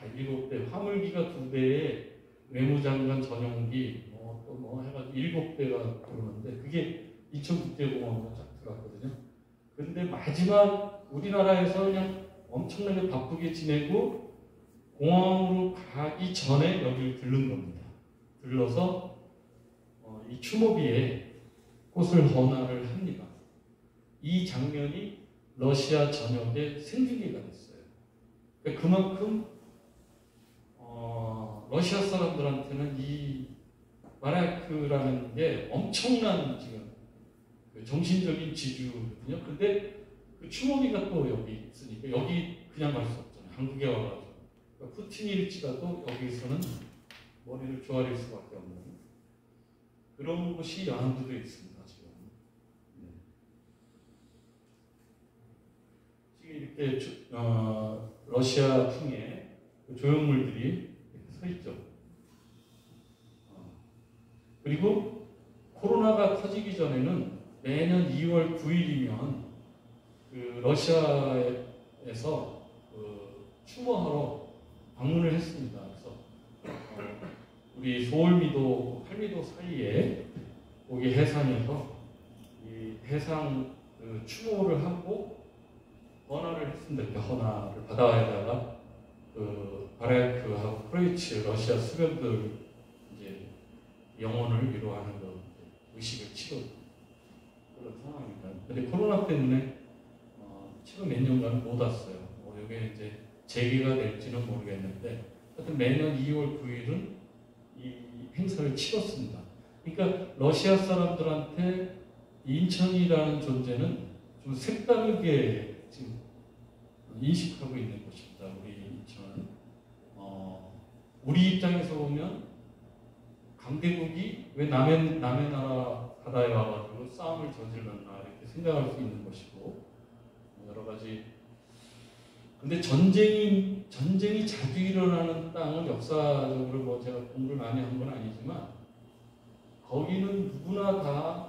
Speaker 2: 다 7대, 화물기가 2대에 외무장관 전용기 해가지고 7대가 들어오는데 그게 인천국제공항으로 쫙 들어갔거든요. 근데 마지막 우리나라에서 그냥 엄청나게 바쁘게 지내고 공항으로 가기 전에 여기를 들른 겁니다. 들러서 이 추모비에 꽃을 헌화를 합니다. 이 장면이 러시아 전역에 생중계가 됐어요. 그러니까 그만큼 러시아 사람들한테는 이 마리아크라는 게 엄청난 지금 정신적인 지주거든요. 근데 그 추모비가 또 여기 있으니까 여기 그냥 갈 수 없잖아요. 한국에 와가지고. 그러니까 푸틴일지라도 여기서는 머리를 조아릴 수밖에 없는 그런 곳이 연안부두에 있습니다. 지금. 지금 이렇게 러시아 풍의 조형물들이 서 있죠. 그리고 코로나가 터지기 전에는 매년 2월 9일이면 그 러시아에서 그 추모하러 방문을 했습니다. 그래서 우리 소울미도, 팔미도 사이에 거기 해상에서 이 해상 그 추모를 하고 헌화를 했습니다. 그 헌화를 바다에다가 그 바레크하고 프로이츠 러시아 수련들 이제 영혼을 위로하는 그 의식을 치르 그런 상황입니다. 근데 코로나 때문에 최근 몇 년간 못 왔어요. 이게 이제 재개가 될지는 모르겠는데 하여튼 매년 2월 9일은 이 행사를 치렀습니다. 그러니까 러시아 사람들한테 인천이라는 존재는 좀 색다르게 지금 인식하고 있는 곳입니다. 우리 인천은 우리 입장에서 보면 강대국이 왜 남의 나라 바다에 와가지고 싸움을 저질렀나 이렇게 생각할 수 있는 것이고 여러 가지. 근데 전쟁이 자주 일어나는 땅은 역사적으로 뭐 제가 공부를 많이 한 건 아니지만 거기는 누구나 다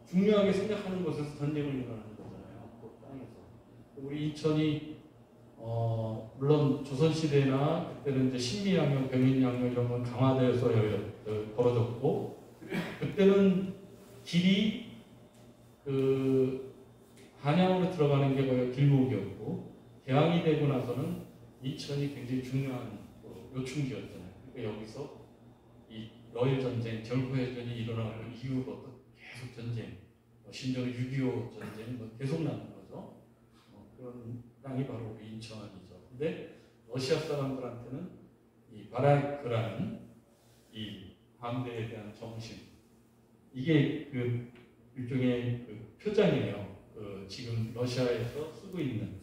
Speaker 2: 중요하게 생각하는 곳에서 전쟁을 일어나는 거잖아요. 그 땅에서. 우리 인천이 물론 조선시대나 그때는 이제 신미양요, 병인양요 이런 건 강화되어서 벌어졌고 그때는 길이 그 한양으로 들어가는 게 거의 길목이었고 개항이 되고 나서는 인천이 굉장히 중요한 요충지였잖아요. 그러니까 여기서 이 러일 전쟁, 결구해전이 일어나고 이후부터 계속 전쟁, 심지어 6.25 전쟁 계속 나는 거죠. 그런 땅이 바로 우리 인천이죠. 근데 러시아 사람들한테는 이 바라크라는 이 함대에 대한 정신, 이게 그 일종의 그 표장이에요. 지금 러시아에서 쓰고 있는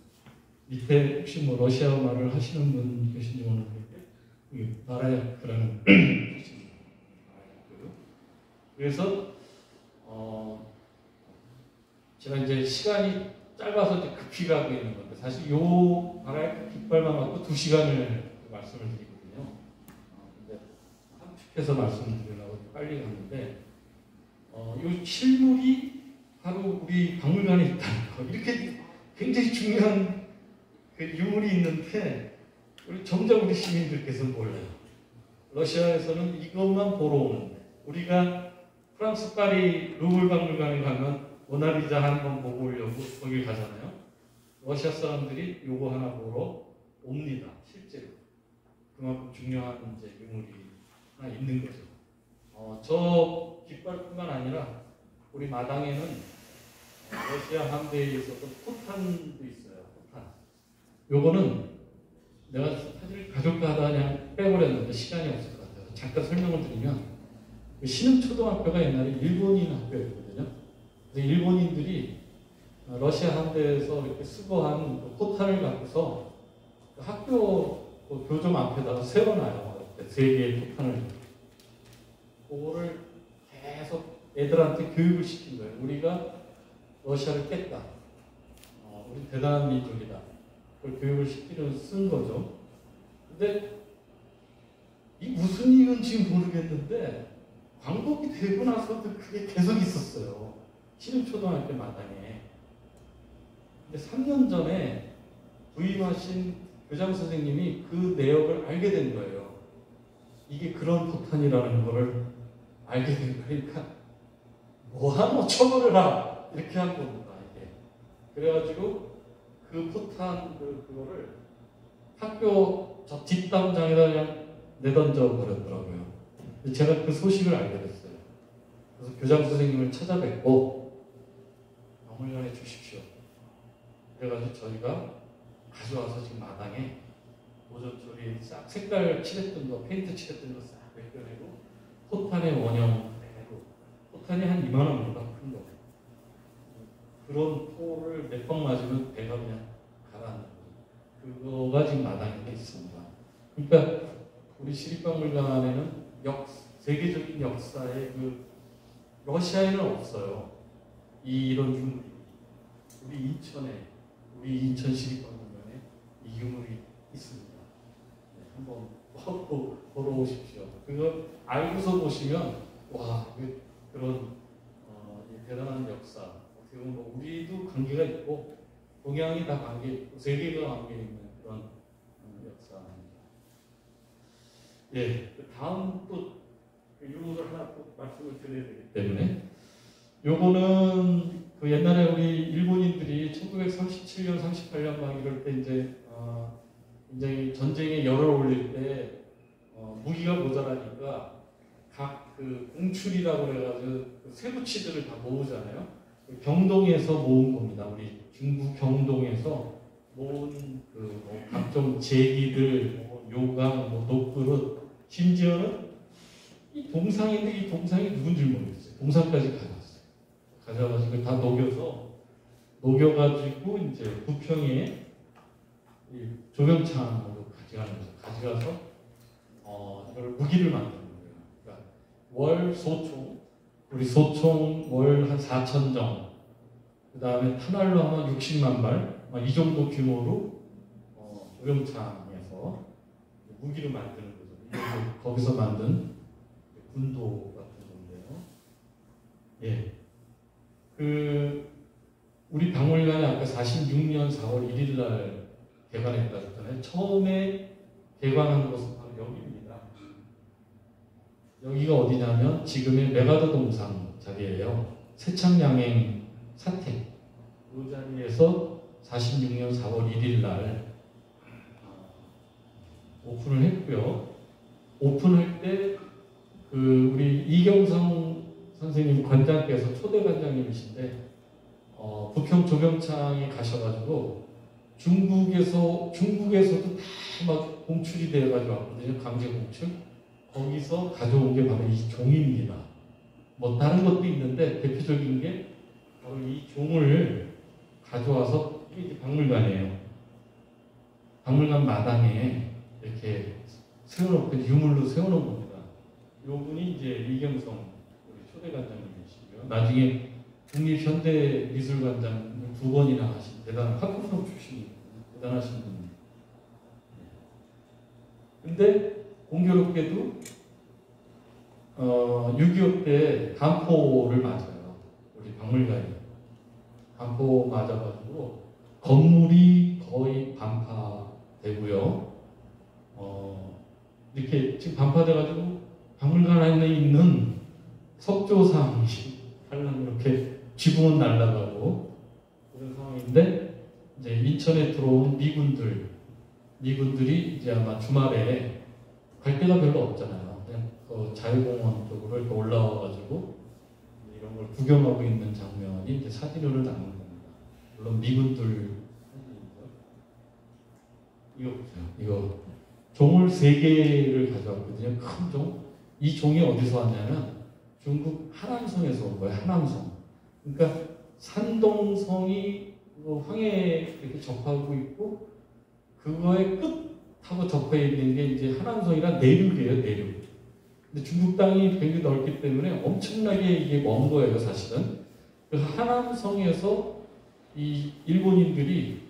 Speaker 2: 밑에 혹시 뭐 러시아 말을 하시는 분 계신지 모르겠는데 바라크라는 뜻입니다. 그래서 제가 이제 시간이 짧아서 이제 급히 가고 있는 건데 사실 요 바라크 깃발만 갖고 2시간을 말씀을 드리거든요. 근데 함축해서 말씀드리려고 빨리 갔는데 요 실물이 바로 우리 박물관에 있다는 거. 이렇게 굉장히 중요한 그 유물이 있는데 정작 우리 시민들께서 몰라요. 러시아에서는 이것만 보러 오는데 우리가 프랑스 파리 루블 박물관에 가면 모나리자 한 번 보고 오려고 거기 가잖아요. 러시아 사람들이 요거 하나 보러 옵니다. 실제로. 그만큼 중요한 이제 유물이 하나 있는 거죠. 저 깃발뿐만 아니라 우리 마당에는 러시아 함대에 있었던 포탄도 있어요. 포탄. 요거는 내가 사진을 가져올까 하다 그냥 빼버렸는데 시간이 없을 것 같아서 잠깐 설명을 드리면 신흥초등학교가 옛날에 일본인 학교였거든요. 그래서 일본인들이 러시아 함대에서 이렇게 수거한 그 포탄을 갖고서 그 학교 그 교정 앞에다가 세워놔요. 3개의 포탄을. 그거를 계속 애들한테 교육을 시킨 거예요. 우리가 러시아를 깼다. 우리 대단한 민족이다. 그걸 교육을 시키려서 쓴 거죠. 근데 이 무슨 이유인지 모르겠는데 광복이 되고 나서도 그게 계속 있었어요. 신흥초등학교 마당에. 근데 3년 전에 부임하신 교장 선생님이 그 내역을 알게 된 거예요. 이게 그런 포탄이라는 거를 알게 된 거니까 뭐하노 처벌해라 이렇게 한 겁니다. 이게. 그래가지고 그 포탄 그거를 학교 저 뒷담장에다 그냥 내던져 버렸더라고요. 제가 그 소식을 알게 됐어요. 그래서 교장 선생님을 찾아뵙고 박물관에 주십시오. 그래가지고 저희가 가져와서 지금 마당에 오전초리 싹 색깔 칠했던 거, 페인트 칠했던 거 싹 벗겨내고 포탄의 원형 그대로 포탄이 한 2만 원보다 큰 거. 그런 포를 몇 방 맞으면 배가 그냥 가라앉는 거. 그거가 지금 마당에 있습니다. 그러니까 우리 시립박물관에는 세계적인 역사의 그 러시아에는 없어요. 이런 유물이 우리 인천에 우리 인천 시립박물관에 이 유물이 있습니다. 네, 한번 보러 오십시오. 그거 알고서 보시면 와 그런 대단한 역사. 어떻게 보면 우리도 관계가 있고 동양이 다 관계 있고 세계가 관계 있는 그런 역사입니다. 예, 다음 또 유물을 하나 또 말씀을 드려야 되기 때문에 요거는 그 옛날에 우리 일본인들이 1937년, 38년 막 이럴 때 이제 굉장히 전쟁에 열을 올릴 때 무기가 모자라니까 각 그 공출이라고 그래가지고 그 쇠붙이들을 다 모으잖아요. 경동에서 모은 겁니다. 우리 중국 경동에서 모은 그뭐 각종 제기들, 뭐 요강, 뭐 녹그릇, 심지어는 이 동상인데 이 동상이 누군지 모르겠어요. 동상까지 가져와가지고 다 녹여가지고 이제 부평에 조경창으로 가져가서 이걸 무기를 만드는 거예요. 그러니까 월 소총, 우리 소총 월 한 4,000정, 그 다음에 탄알로 하면 60만 발, 이 정도 규모로 조경창에서 무기를 만드는 거죠. 거기서 만든 군도 같은 건데요. 예. 우리 박물관이 아까 46년 4월 1일 날 개관했다고 했잖아요. 처음에 개관한 곳은 바로 여기입니다. 여기가 어디냐면 지금의 메가더 동상 자리예요. 세창양행 사택. 이 자리에서 46년 4월 1일 날 오픈을 했고요. 오픈할 때 우리 이경성 선생님 관장께서 초대 관장님이신데 부평 조경창에 가셔가지고 중국에서도 다 막 공출이 되어가지고 왔거든요. 강제 공출. 거기서 가져온 게 바로 이 종입니다. 뭐 다른 것도 있는데 대표적인 게 바로 이 종을 가져와서 이게 박물관이에요. 박물관 마당에 이렇게 세워놓고 유물로 세워놓은 겁니다. 요 분이 이제 이경성 우리 초대 관장님이시고요. 나중에 국립현대미술관장 2번이나 하신 대단한 학부모 출신 대단하신 분입니다. 근데 공교롭게도 6.25 때 간포를 맞아요. 우리 박물관이 간포 맞아가지고 건물이 거의 반파되고요. 이렇게 지금 반파돼가지고 박물관 안에 있는 석조상이 하려면 이렇게 지붕은 날아가고 그런 상황인데 이제 인천에 들어온 미군들이 이제 아마 주말에 갈 데가 별로 없잖아요. 그냥 그 자유공원 쪽으로 이렇게 올라와가지고 이런 걸 구경하고 있는 장면이 이제 사진으로 남은 겁니다. 물론 미군들 사진이죠. 이거 보세요. 이거 종을 3개를 가져왔거든요. 큰 종. 이 종이 어디서 왔냐면 중국 하남성에서 온 거예요. 하남성. 그러니까 산동성이 황해에 이렇게 접하고 있고 그거의 끝하고 접해 있는 게 이제 하남성이란 내륙이에요. 내륙. 근데 중국 땅이 굉장히 넓기 때문에 엄청나게 이게 먼 거예요. 사실은. 그 하남성에서 이 일본인들이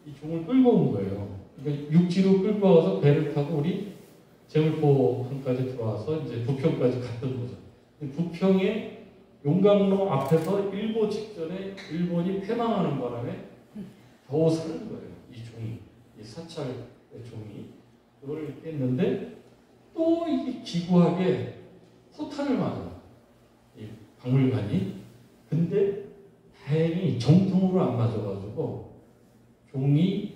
Speaker 2: 이 종을 끌고 온 거예요. 그러니까 육지로 끌고 와서 배를 타고 우리 제물포항까지 들어와서 이제 부평까지 갔던 거죠. 부평의 용강로 앞에서 일보 직전에 일본이 패망하는 바람에 겨우 사는 거예요. 이 종이, 이 사찰의 종이 그걸 이렇게 했는데 또 이게 기구하게 포탄을 맞아요. 이 박물관이. 근데 다행히 정통으로 안 맞아가지고 종이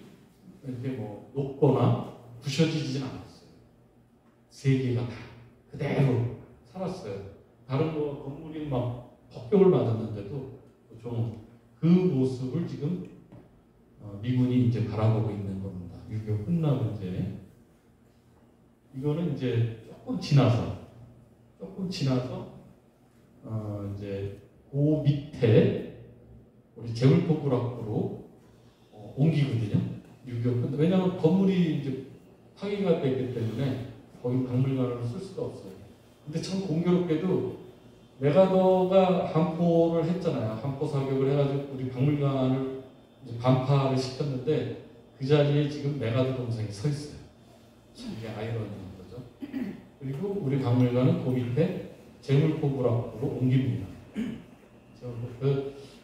Speaker 2: 이렇게 뭐 녹거나 부셔지진 않았어요. 3개가 다 그대로 살았어요. 다른 거 건물이 막 폭격을 맞았는데도 좀 그 모습을 지금 미군이 이제 바라보고 있는 겁니다. 6.25 끝나고 이제 이거는 이제 조금 지나서 이제 그 밑에 우리 제물포구락구로 옮기거든요. 6.25 끝. 왜냐하면 건물이 이제 파괴가 됐기 때문에 거기 박물관으로 쓸 수가 없어요. 근데 참 공교롭게도 메가더가 한포를 했잖아요. 한포 사격을 해가지고 우리 박물관을 이제 반파를 시켰는데 그 자리에 지금 메가더 동상이 서 있어요. 이게 아이러니한 거죠. 그리고 우리 박물관은 그 밑에 제물포구락으로 옮깁니다.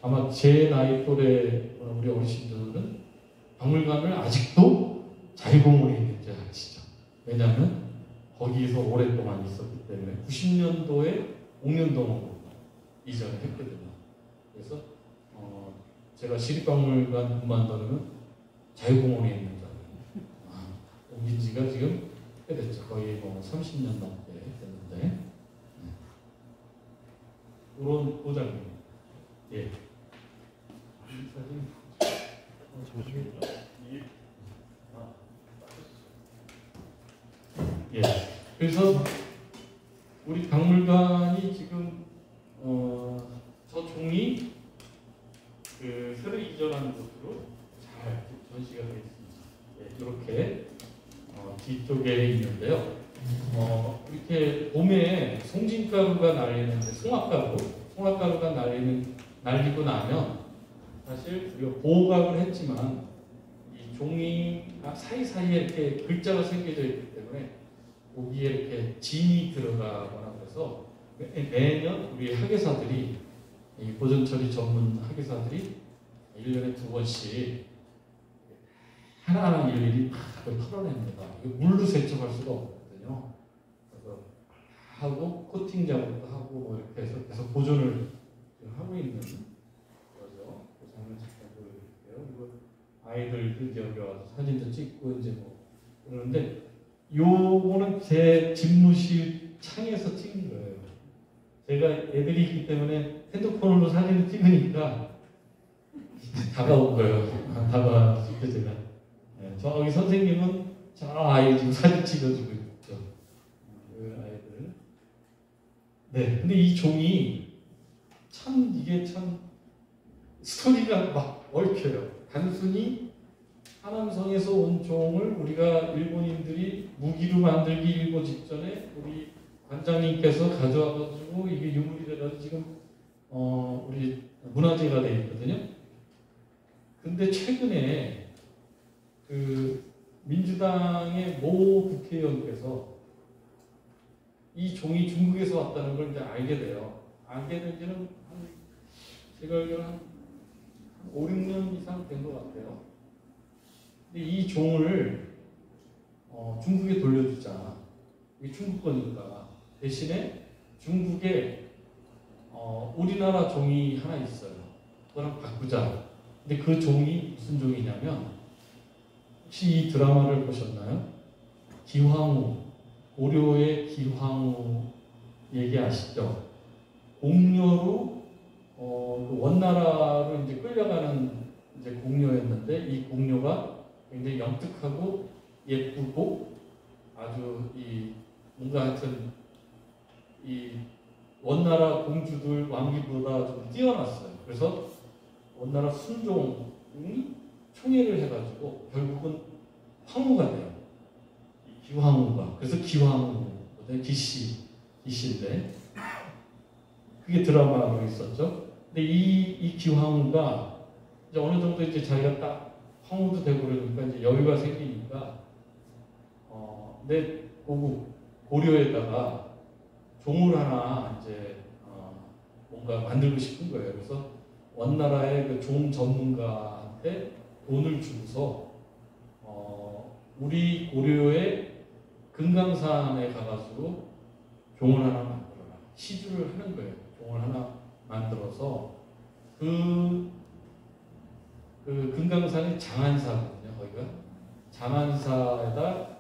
Speaker 2: 아마 제 나이 또래 우리 어르신들은 박물관을 아직도 자유공원에 있는지 아시죠? 왜냐하면 거기서 오랫동안 있었기 때문에 90년도에 옥년동으로 이전을 했거든요. 그래서 제가 시립박물관 그만두면 자유공원에 있는 줄 알아요. 옮긴 지가 지금 꽤 됐죠. 거의 뭐 30년 넘게 됐는데 그런 보장입니다. 예. 이 사진 예. 그래서 우리 박물관이 지금 저 종이 그 새로 이전하는 곳으로 잘 전시가 되어 있습니다. 예, 이렇게 뒤쪽에 있는데요. 이렇게 봄에 송진가루가 날리는데 송화가루가 날리고 나면 사실 우리가 보호각을 했지만 이 종이가 사이사이에 이렇게 글자가 새겨져 있기 때문에 거기에 이렇게 진이 들어가거나 그래서 매년 우리 학예사들이 이 보존처리 전문 학예사들이 1년에 2번씩 하나하나 일일이 다 털어냅니다. 물로 세척할 수가 없거든요. 그래서 하고 코팅 작업도 하고 뭐 이렇게 해서 계속 보존을 하고 있는 거죠. 그 장면 잠깐 보여드릴게요. 그리고 아이들도 이제 여기 와서 사진도 찍고 이제 뭐 그러는데 요거는 제 집무실 창에서 찍은 거예요. 제가 애들이 있기 때문에 핸드폰으로 사진을 찍으니까 다가온 거예요. 다가왔을 제가. 네, 저기 선생님은 저 아이 지금 사진 찍어주고 있죠. 그 아이들. 네, 근데 이 종이 참 이게 참 스토리가 막 얽혀요. 단순히 하남성에서 온 종을 우리가 일본인들이 무기로 만들기 일보 직전에 우리 관장님께서 가져와가지고 이게 유물이 돼가지고 지금 우리 문화재가 되어 있거든요. 근데 최근에 그 민주당의 모 국회의원께서 이 종이 중국에서 왔다는 걸 이제 알게 돼요. 알게 된 지는 제가 알기로는 한 5, 6년 이상 된 것 같아요. 근데 이 종을 중국에 돌려주자. 이게 중국 거니까. 대신에 중국에 우리나라 종이 하나 있어요. 그거랑 바꾸자. 근데 그 종이 무슨 종이냐면 혹시 이 드라마를 보셨나요? 기황후, 고려의 기황후 얘기 아시죠? 공녀로 그 원나라로 이제 끌려가는 이제 공녀였는데 이 공녀가 굉장히 영특하고 예쁘고 아주 이 뭔가 하여튼 이 원나라 공주들 왕비보다 좀 뛰어났어요. 그래서 원나라 순종이 총애를 해가지고 결국은 황후가 돼요. 이 기황후가. 그래서 기황후거든요. 기씨인데 그게 드라마로 있었죠. 근데 이 기황후가 이제 어느 정도 이제 자기가 딱 황후도 되고 그러니까 이제 여유가 생기니까 내 고려에다가 종을 하나 이제 뭔가 만들고 싶은 거예요. 그래서 원나라의 그 종 전문가한테 돈을 주고서 우리 고려의 금강산에 가가지고 종을 하나 만들어라. 시주를 하는 거예요. 종을 하나 만들어서 그 금강산이 장안사거든요. 거기가 장안사에다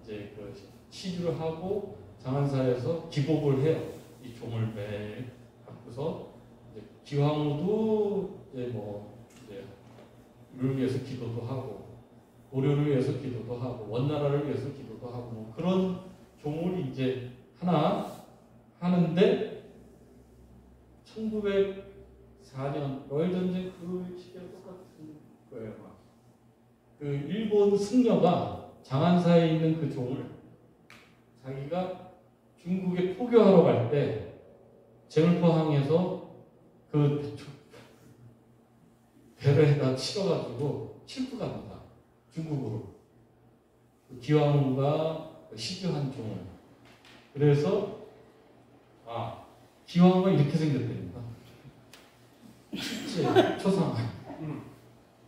Speaker 2: 이제 그 시주를 하고 장안사에서 기복을 해요. 이 종을 매일 갖고서 이제 기황후도 이제 를 위해서 기도도 하고 고려를 위해서 기도도 하고 원나라를 위해서 기도도 하고 뭐 그런 종을 이제 하나 하는데 1904년 러일 전쟁 그 시기랑 똑같은 거예요. 그 일본 승려가 장안사에 있는 그 종을 자기가 중국에 포교하러 갈 때 제물포항에서 그 배에다 실어가지고 싣고 갑니다. 중국으로. 기황후가 시주한 종을. 그래서 기황후가 이렇게 생겼답니다. 실제 초상화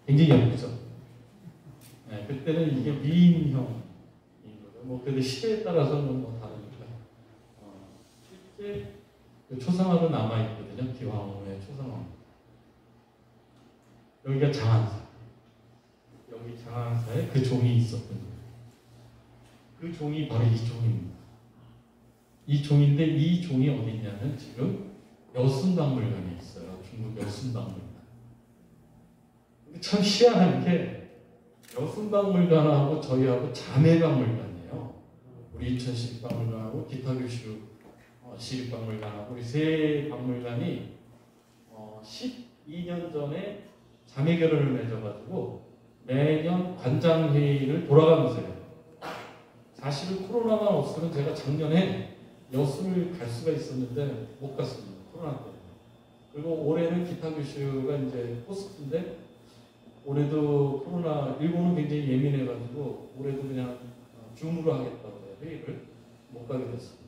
Speaker 2: 굉장히 예쁘죠. 네, 그때는 이게 미인형인 거죠. 뭐 근데 시대에 따라서는 뭐 다르니까 실제 그 초상화도 남아 있거든요. 기왕후의 초상화. 여기가 장안사. 여기 장안사에 그 종이 있었던 거예요. 그 종이 바로 이 종입니다. 이 종인데 이 종이 어디 있냐면 지금 여순박물관에 있어요. 중국 여순박물관. 참 희한한 게 여순박물관하고 저희하고 자매박물관이에요. 우리 인천시립박물관하고 기타교슈 시립박물관하고 우리 세 박물관이 12년 전에 자매 결연을 맺어가지고 매년 관장회의를 돌아가면서 해요. 사실은 코로나만 없으면 제가 작년에 여순을 갈 수가 있었는데 못 갔습니다. 코로나 때문에. 그리고 올해는 기타교슈가 이제 포스트인데 올해도 코로나 일본은 굉장히 예민해가지고 올해도 그냥 줌으로 하겠다고 해요. 회의를 못 가게 됐습니다.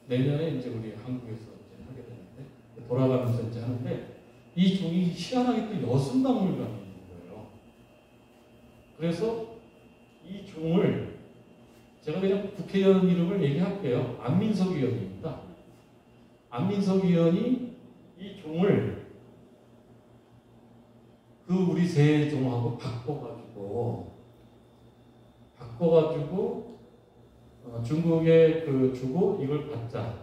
Speaker 2: 내년에 이제 우리 한국에서 이제 하게 되는데 돌아가면서 이제 하는데 이 종이 희한하게 또 여순박물관에 있는 거예요. 그래서 이 종을 제가 그냥 국회의원 이름을 얘기할게요. 안민석 의원입니다. 안민석 의원이 이 종을 그 우리 세 종하고 바꿔가지고 중국에 그 주고 이걸 받자.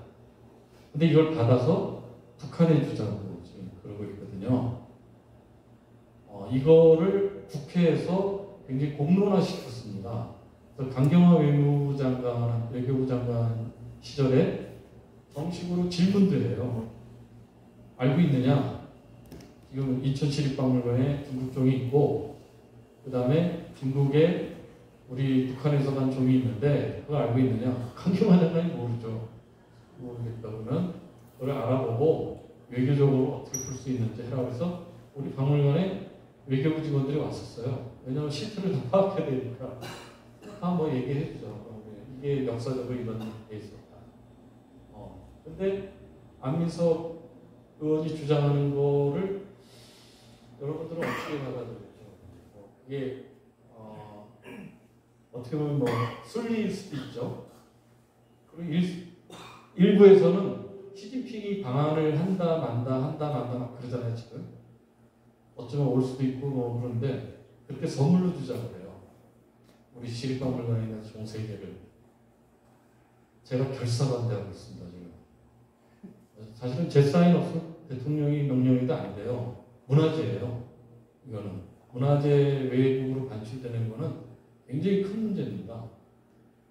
Speaker 2: 근데 이걸 받아서 북한에 주자고 지금 그러고 있거든요. 이거를 국회에서 굉장히 공론화시켰습니다. 그래서 강경화 외교부 장관 시절에 정식으로 질문도 해요. 알고 있느냐? 지금 인천시립박물관에 중국종이 있고 그 다음에 중국에 우리 북한에서 간 종이 있는데 그거 알고 있느냐? 강경화 장관이 모르죠. 모르겠다 그러면 그걸 알아보고 외교적으로 어떻게 풀 수 있는지 해라고 해서 우리 박물관에 외교부 직원들이 왔었어요. 왜냐하면 실태를 다 파악해야 되니까 한번 얘기해 주죠. 이게 역사적으로 이런 게 있었다. 근데 안민석 의원이 주장하는 거를 여러분들은 어떻게 받아들였죠? 이게 어떻게 보면 뭐 순리일 수도 있죠. 그리고 일부에서는 시진핑이 방한을 한다 만다 막 그러잖아요 지금. 어쩌면 올 수도 있고 뭐 그런데 그때 선물로 주자고 그래요. 우리 시립박물관에 있는 종 3개를 제가 결사반대하고 있습니다 지금. 사실은 제 사인 없으면 대통령이 명령해도 안 돼요. 문화재예요. 이거는 문화재 외국으로 반출되는 거는 굉장히 큰 문제입니다.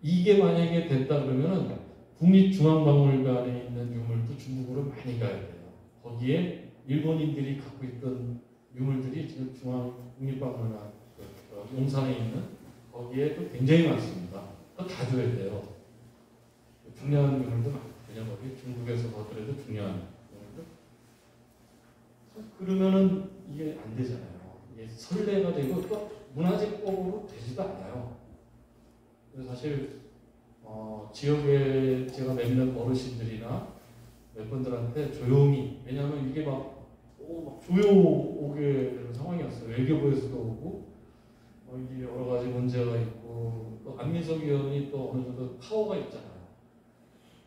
Speaker 2: 이게 만약에 됐다 그러면은 국립중앙박물관에 있는 유물도 중국으로 많이 가야 돼요. 거기에 일본인들이 갖고 있던 유물들이 지금 국립박물관 용산에 있는 거기에도 굉장히 많습니다. 또 다 줘야 돼요. 중요한 유물도 많거든요. 거기 중국에서 보더라도 중요한 유물들. 그러면은 이게 안 되잖아요. 이게 선례가 되고 또 문화재법으로 되지도 않아요. 그래서 사실 지역에 제가 몇몇 어르신들이나 몇 분들한테 조용히 왜냐하면 이게 막 조용 오게 되는 상황이었어요. 외교부에서도 오고 이게 여러 가지 문제가 있고 또 안민석 의원이 또 어느 정도 파워가 있잖아요.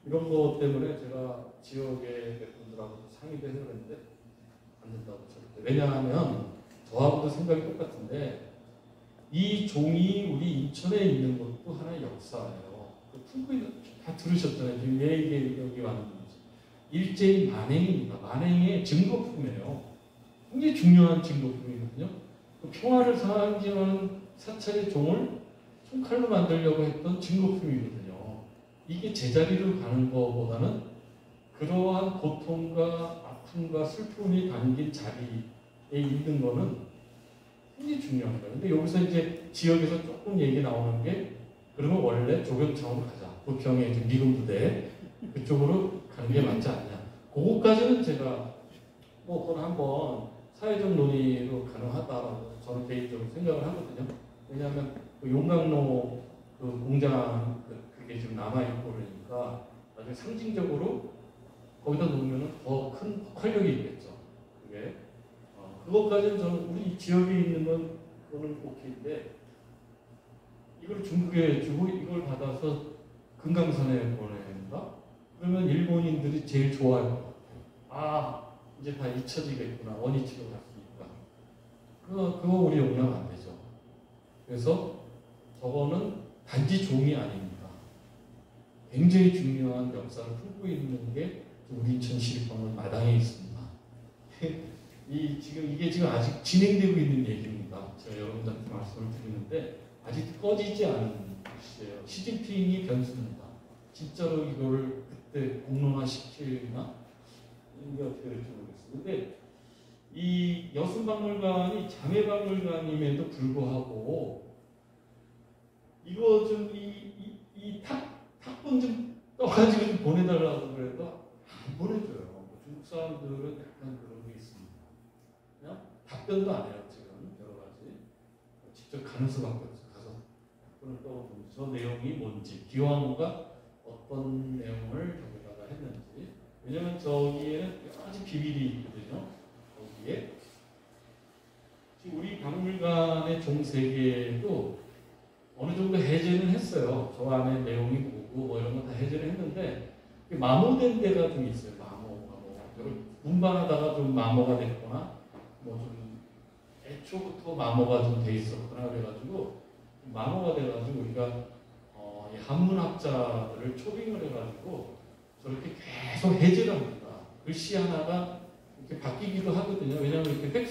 Speaker 2: 이런 것 때문에 제가 지역의 몇 분들하고 상의도 해봤는데 안 된다고 절대. 왜냐하면 저하고도 생각이 똑같은데 이 종이 우리 인천에 있는 것도 하나의 역사예요. 풍부히 다 들으셨잖아요. 지금 왜 이게 여기 왔는지. 일제히 만행입니다. 만행의 증거품이에요. 굉장히 중요한 증거품이거든요. 그 평화를 상징하는 사찰의 종을 총칼로 만들려고 했던 증거품이거든요. 이게 제자리로 가는 것보다는 그러한 고통과 아픔과 슬픔이 담긴 자리에 있는 거는 굉장히 중요한 거예요. 근데 여기서 이제 지역에서 조금 얘기 나오는 게 그러면 원래 조경창으로 가자. 부평의 미군 부대 그쪽으로 가는 게 맞지 않냐. 그거까지는 제가 그건 한번 사회적 논의로 가능하다고 저는 개인적으로 생각을 하거든요. 왜냐하면 그 용광로 그 공장 그게 지금 남아있고 그러니까 나중에 상징적으로 거기다 놓으면 더 큰 활력이 있겠죠. 그게. 그것까지는 저는 우리 지역에 있는 거는 오케이인데 이걸 중국에 주고 이걸 받아서 금강산에 보낸다? 그러면 일본인들이 제일 좋아할 것 같아요. 아, 이제 다 잊혀지겠구나. 원위치로 갔으니까. 그거 우리 용납 안 되죠. 그래서 저거는 단지 종이 아닙니다. 굉장히 중요한 역사를 품고 있는 게 우리 인천 시립박물 마당에 있습니다. 이게 지금 아직 진행되고 있는 얘기입니다. 제가 여러분들한테 말씀을 드리는데 아직 꺼지지 않은 것이에요. 시진핑이 변수입니다. 진짜로 이거를 그때 공론화시키나 이게 어떻게 될지 모르겠어요. 근데 이 여순박물관이 자매박물관임에도 불구하고 이거 좀 이 탁본 좀 떠가지고 좀 보내달라고 그래도 안 보내줘요. 중국 사람들은 약간 그런 게 있습니다. 그냥 답변도 안 해요. 지금 여러 가지 직접 가는 수밖에 없어요. 가서 답변을 떠보면 저 내용이 뭔지 기왕후가 어떤 내용을 저기다가 했는지. 왜냐면 저기에는 여러 가지 비밀이 있거든요. 거기에 지금 우리 박물관의 종 3개도 어느 정도 해제는 했어요. 저 안에 내용이 뭐고 뭐 이런 거 다 해제를 했는데 마모된 데가 좀 있어요. 마모. 운반하다가 좀 마모가 됐거나 뭐 좀 애초부터 마모가 좀 돼 있었거나 그래가지고 마모가 돼가지고 우리가 이 한문학자들을 초빙을 해가지고 저렇게 계속 해제를 합니다. 글씨 하나가 이렇게 바뀌기도 하거든요. 왜냐하면 이렇게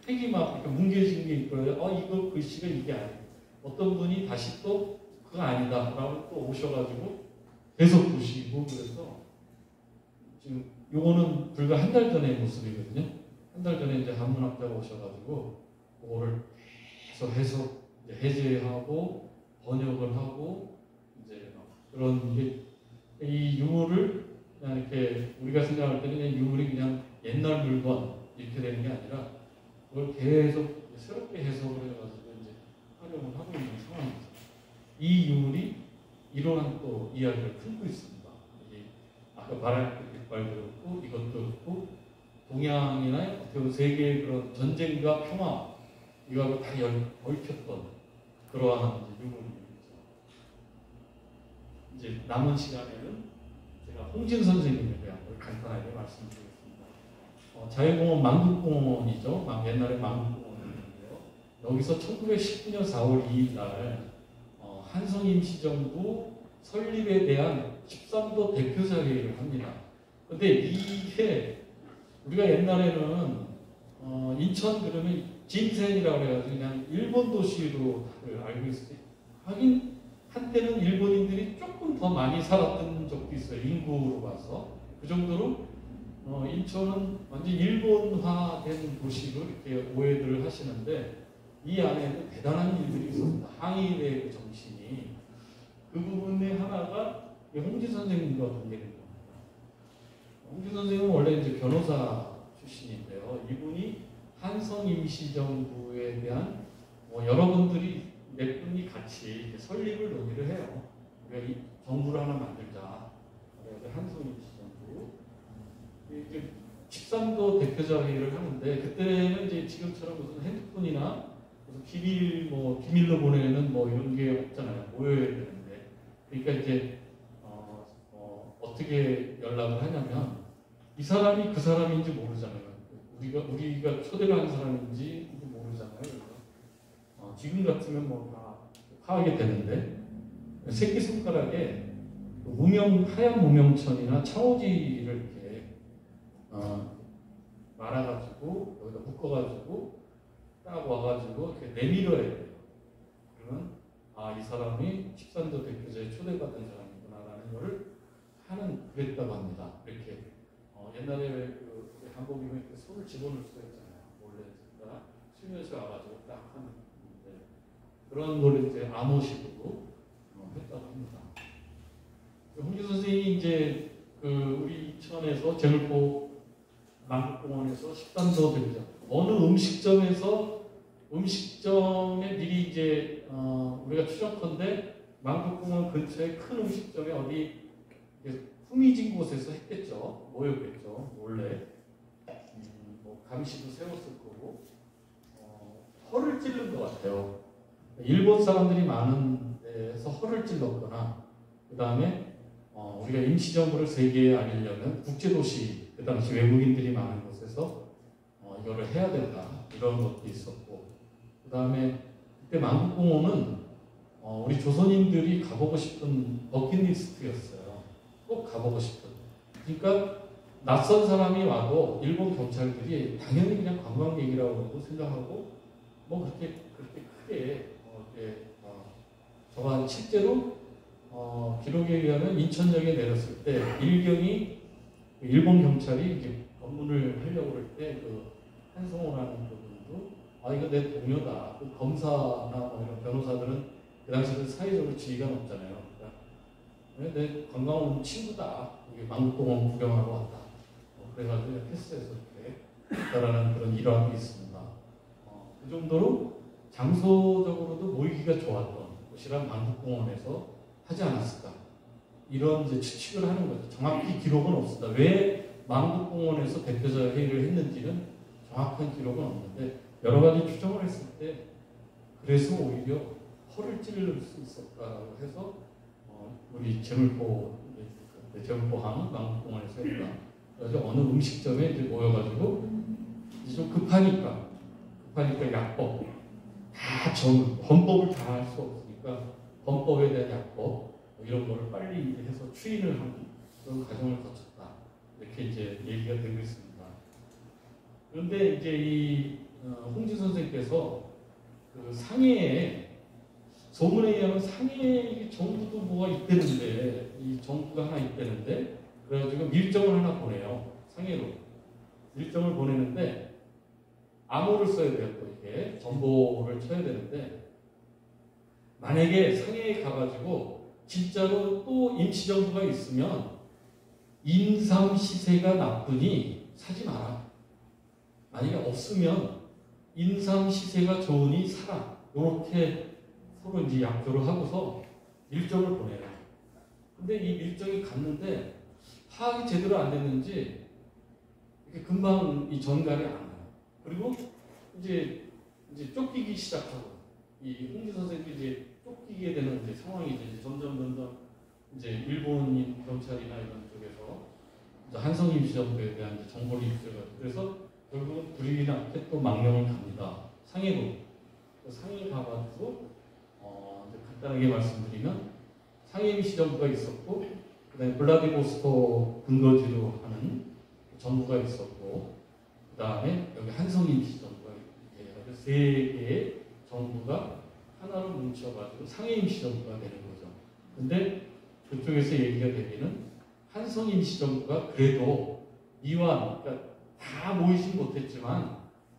Speaker 2: 획이 막 이렇게 뭉개진 게 있고요. 이거 글씨가 이게 아니에요. 어떤 분이 다시 또 그거 아니다 라고 또 오셔가지고 계속 보시고 그래서 지금 요거는 불과 한 달 전의 모습이거든요. 한 달 전에 이제 한문학자가 오셔가지고 그거를 계속 해제하고 번역을 하고 이제 그런 이 유물을 그냥 이렇게 우리가 생각할 때는 그냥 유물이 그냥 옛날 물건 이렇게 되는 게 아니라 그걸 계속 새롭게 해석을 해가지고 이제 활용을 하고 있는 상황입니다. 이 유물이 이러한 또 이야기를 풀고 있습니다. 아까 말할 깃발도 그렇고 이것도 그렇고 동양이나 어떻게 보면 세계의 그런 전쟁과 평화 이거하고 다 얽혔던 그러한 유물입니다. 이제 남은 시간에는 제가 홍진 선생님에 대한 걸 간단하게 말씀드리겠습니다. 자유공원 만국공원이죠. 옛날에 만국공원이었는데요. 여기서 1919년 4월 2일 날 한성임시정부 설립에 대한 13도 대표자 회의를 합니다. 근데 이게 우리가 옛날에는 인천 그러면 진센이라고 해가지고 그냥 일본 도시로 알고 있어요. 하긴 한때는 일본인들이 조금 더 많이 살았던 적도 있어요. 인구로 봐서. 그 정도로 인천은 완전 일본화된 도시로 이렇게 오해들을 하시는데 이 안에는 대단한 일들이 있었습니다. 항일의 정신이. 그 부분의 하나가 홍진 선생님과 관계된 겁니다. 홍진 선생님은 원래 이제 변호사 출신인데요. 이분이 한성 임시정부에 대한 여러분들이 몇 분이 같이 설립을 논의를 해요. 우리가 이 정부를 하나 만들자. 그래서 한성 임시정부. 이제 13도 대표자 회의를 하는데 그때는 이제 지금처럼 무슨 핸드폰이나 무슨 비밀로 보내는 이런 게 없잖아요. 모여야 되는데. 그러니까 이제 어떻게 연락을 하냐면 이 사람이 그 사람인지 모르잖아요. 우리가 초대를 한 사람인지 모르잖아요. 그래서 지금 같으면 다 파악이 되는데 새끼손가락에 하얀 무명천이나 창호지를 이렇게 말아가지고 여기다 묶어가지고 딱 와가지고 이렇게 내밀어야 돼요. 그러면 이 사람이 13도 대표자에 초대받은 사람이구나라는 거를 그랬다고 합니다. 이렇게 옛날에 한국이면 손을 집어넣을 수가 있잖아요. 몰래 수면에서 와가지고 딱 하는 건데 그런 거를 이제 암호식으로 했다고 합니다. 홍진 선생님이 이제 우리 인천에서 제물포 만국공원에서 13도 대표자 어느 음식점에 미리 이제 우리가 추정컨대 만국공원 근처에 큰 음식점에 어디 후미진 곳에서 했겠죠. 모였겠죠. 몰래 감시도 세웠을 거고 허를 찌른 것 같아요. 일본 사람들이 많은 데에서 허를 찔렀거나 그 다음에 우리가 임시정부를 세계에 알리려면 국제도시 그 당시 외국인들이 많은 곳에서 이거를 해야 된다 이런 것도 있었고 그 다음에 그때 만국공원은 우리 조선인들이 가보고 싶은 버킷리스트였어요. 꼭 가보고 싶은. 그러니까 낯선 사람이 와도 일본 경찰들이 당연히 그냥 관광객이라고 생각하고 뭐 그렇게 크게 저가 실제로 기록에 의하면 인천역에 내렸을 때 일경이 일본 경찰이 이제 검문을 하려고 그럴 때 그 한성호라는 그분도 이거 내 동료다. 그 검사나 뭐 이런 변호사들은 그 당시에는 사회적으로 지위가 높잖아요. 그러니까 내 관광 온 친구다. 이게 만국공원 구경하러 왔다. 그래가지고 패스해서 이렇게 했다라는 그런 일화도 있습니다. 그 정도로 장소적으로도 모이기가 좋았던 곳이란 만국공원에서 하지 않았을까. 이런 이제 추측을 하는 거죠. 정확히 기록은 없습니다. 왜 만국공원에서 대표자 회의를 했는지는 정확한 기록은 없는데 여러 가지 추정을 했을 때 그래서 오히려 허를 찌를 수 있었다고 해서 우리 제물포항 만국공원에서 했다. 그래서 어느 음식점에 이제 모여가지고 이제 좀 급하니까 약법 다 헌법을 다 할 수 없으니까 헌법에 대한 약법 이런 거를 빨리 해서 추인을 하는 그런 과정을 거쳤다. 이렇게 이제 얘기가 되고 있습니다. 그런데 이제 이 홍진 선생께서 그 상해에 소문에 의하면 상해에 정부도 뭐가 있대는데 이 정부가 하나 있대는데 그래가지고 밀정을 하나 보내요. 상해로 밀정을 보내는데 암호를 써야 돼요. 또 이게 전보를 쳐야 되는데 만약에 상해에 가가지고 진짜로 또 임시정부가 있으면 인삼 시세가 나쁘니 사지 마라. 만약에 없으면 인삼 시세가 좋으니 사라. 이렇게 서로 이제 약조를 하고서 밀정을 보내요. 근데 이 밀정이 갔는데 파악이 제대로 안 됐는지 이렇게 금방 이 전갈이 안 가요. 그리고 이제 쫓기기 시작하고 이 홍지 선생도 이제 쫓기게 되는 이제 상황이 이제 점점 이제 일본인 경찰이나 이런 쪽에서 이제 한성 임시정부에 대한 이제 정보를 입수해요. 그래서 결국은 불이익이 않게 또 망명을 갑니다. 상해로. 상해 가가지고 이제 간단하게 말씀드리면 상해 임시정부가 있었고 그다음에 블라디보스토크 근거지로 하는 정부가 있었고 그다음에 여기 한성 임시정부가 있고 세 개의 정부가 하나로 뭉쳐가지고 상해 임시정부가 되는 거죠. 근데 그쪽에서 얘기가 되기는 한성 임시정부가 그래도 이완 그러니까 다 모이진 못했지만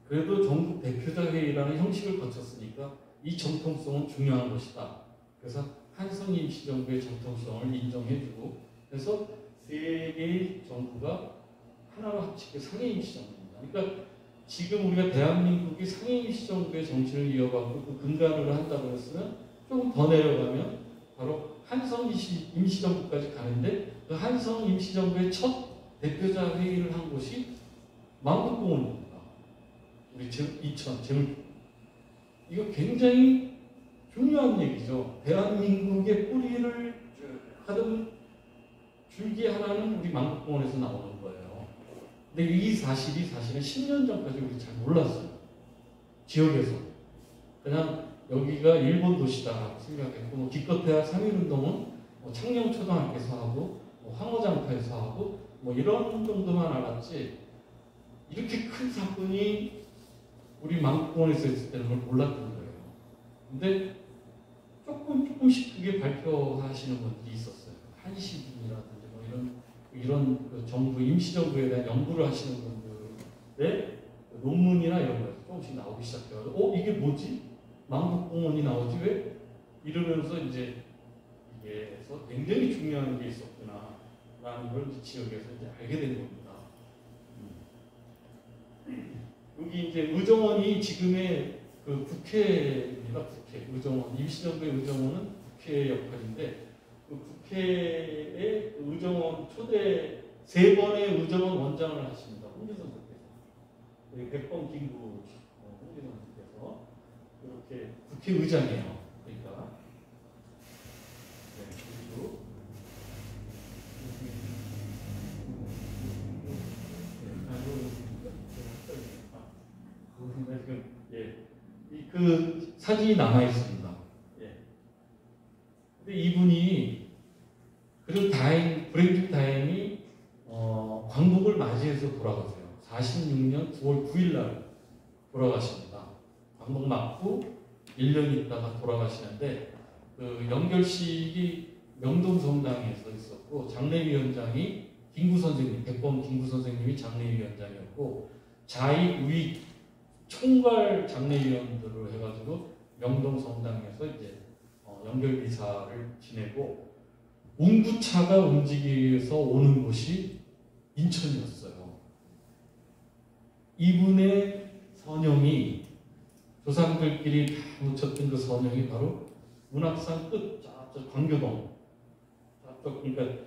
Speaker 2: 그래도 전국 대표자 회의라는 형식을 거쳤으니까 이 정통성은 중요한 것이다. 그래서 한성 임시정부의 정통성을 인정해주고 그래서 세 개의 정부가 하나로 합치게 상해 임시정부입니다. 그러니까 지금 우리가 대한민국이 상해 임시정부의 정치를 이어가고 그 근간으로 한다고 했으면 조금 더 내려가면 바로 한성 임시정부까지 가는데 그 한성 임시정부의 첫 대표자 회의를 한 곳이 만국공원입니다. 우리 이천 제물 이거 굉장히 중요한 얘기죠. 대한민국의 뿌리를 하던 줄기 하나는 우리 만국공원에서 나오는 거예요. 근데 이 사실이 사실은 10년 전까지 우리 잘 몰랐어요. 지역에서 그냥 여기가 일본 도시다라고 생각했고 뭐 기껏해야 3.1운동은 뭐 창녕초등학교에서 하고 뭐 황호장터에서 하고 뭐 이런 정도만 알았지 이렇게 큰 사건이 우리 만국공원에서 있을 때는 걸 몰랐던 거예요. 근데 조금씩 그게 발표하시는 분들이 있었어요. 한시민이라든지 뭐 이런 그 정부 임시정부에 대한 연구를 하시는 분들의 논문이나 이런 거 조금씩 나오기 시작해요. 이게 뭐지? 만국공원이 나오지 왜? 이러면서 이제 이게서 굉장히 중요한 게 있었구나라는 걸 지역에서 이제 알게 된 겁니다. 여기 이제 의정원이 지금의 그 국회입니다. 국회 의정원 임시정부의 의정원은 국회의 역할인데 그 국회의 의정원 초대 3번의 의정원 원장을 하십니다. 홍준선 선생께서 백범 김구 홍진원님께서 이렇게 국회의장이에요. 그러니까 그리고 지금 그 사진이 남아 있습니다. 근데 이분이 그래도 불행중 다행히 광복을 맞이해서 돌아가세요. 46년 9월 9일 날 돌아가십니다. 광복 맞고 1년 있다가 돌아가시는데 그 연결식이 명동성당에서 있었고 장례위원장이 김구 선생님, 백범 김구 선생님이 장례위원장이었고 좌익, 우익 총괄 장례위원들을 해가지고 명동성당에서 이제 연결기사를 지내고 운구차가 움직여서 오는 곳이 인천이었어요. 이분의 선영이 조상들끼리 다 묻혔던 그 선영이 바로 문학산 끝 저쪽 광교동 저쪽 그러니까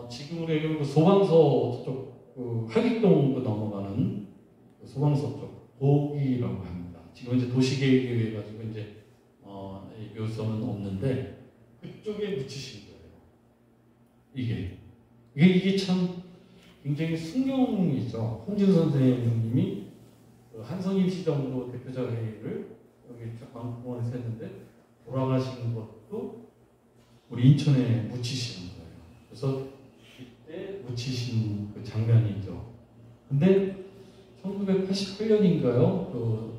Speaker 2: 지금으로 얘기하면 그 소방서 저쪽 그 하객동 넘어가는 그 소방서 쪽 거기라고 합니다. 지금 이제 도시계획에 가지고 이제 묘소는 없는데 그쪽에 묻히신 거예요. 이게 참 굉장히 순경이죠. 홍진 선생님이 한성임 시정도 대표자 회의를 여기 광복공원에서 했는데 돌아가시는 것도 우리 인천에 묻히시는 거예요. 그래서 이때 묻히신 그 장면이죠. 근데 1988년인가요? 그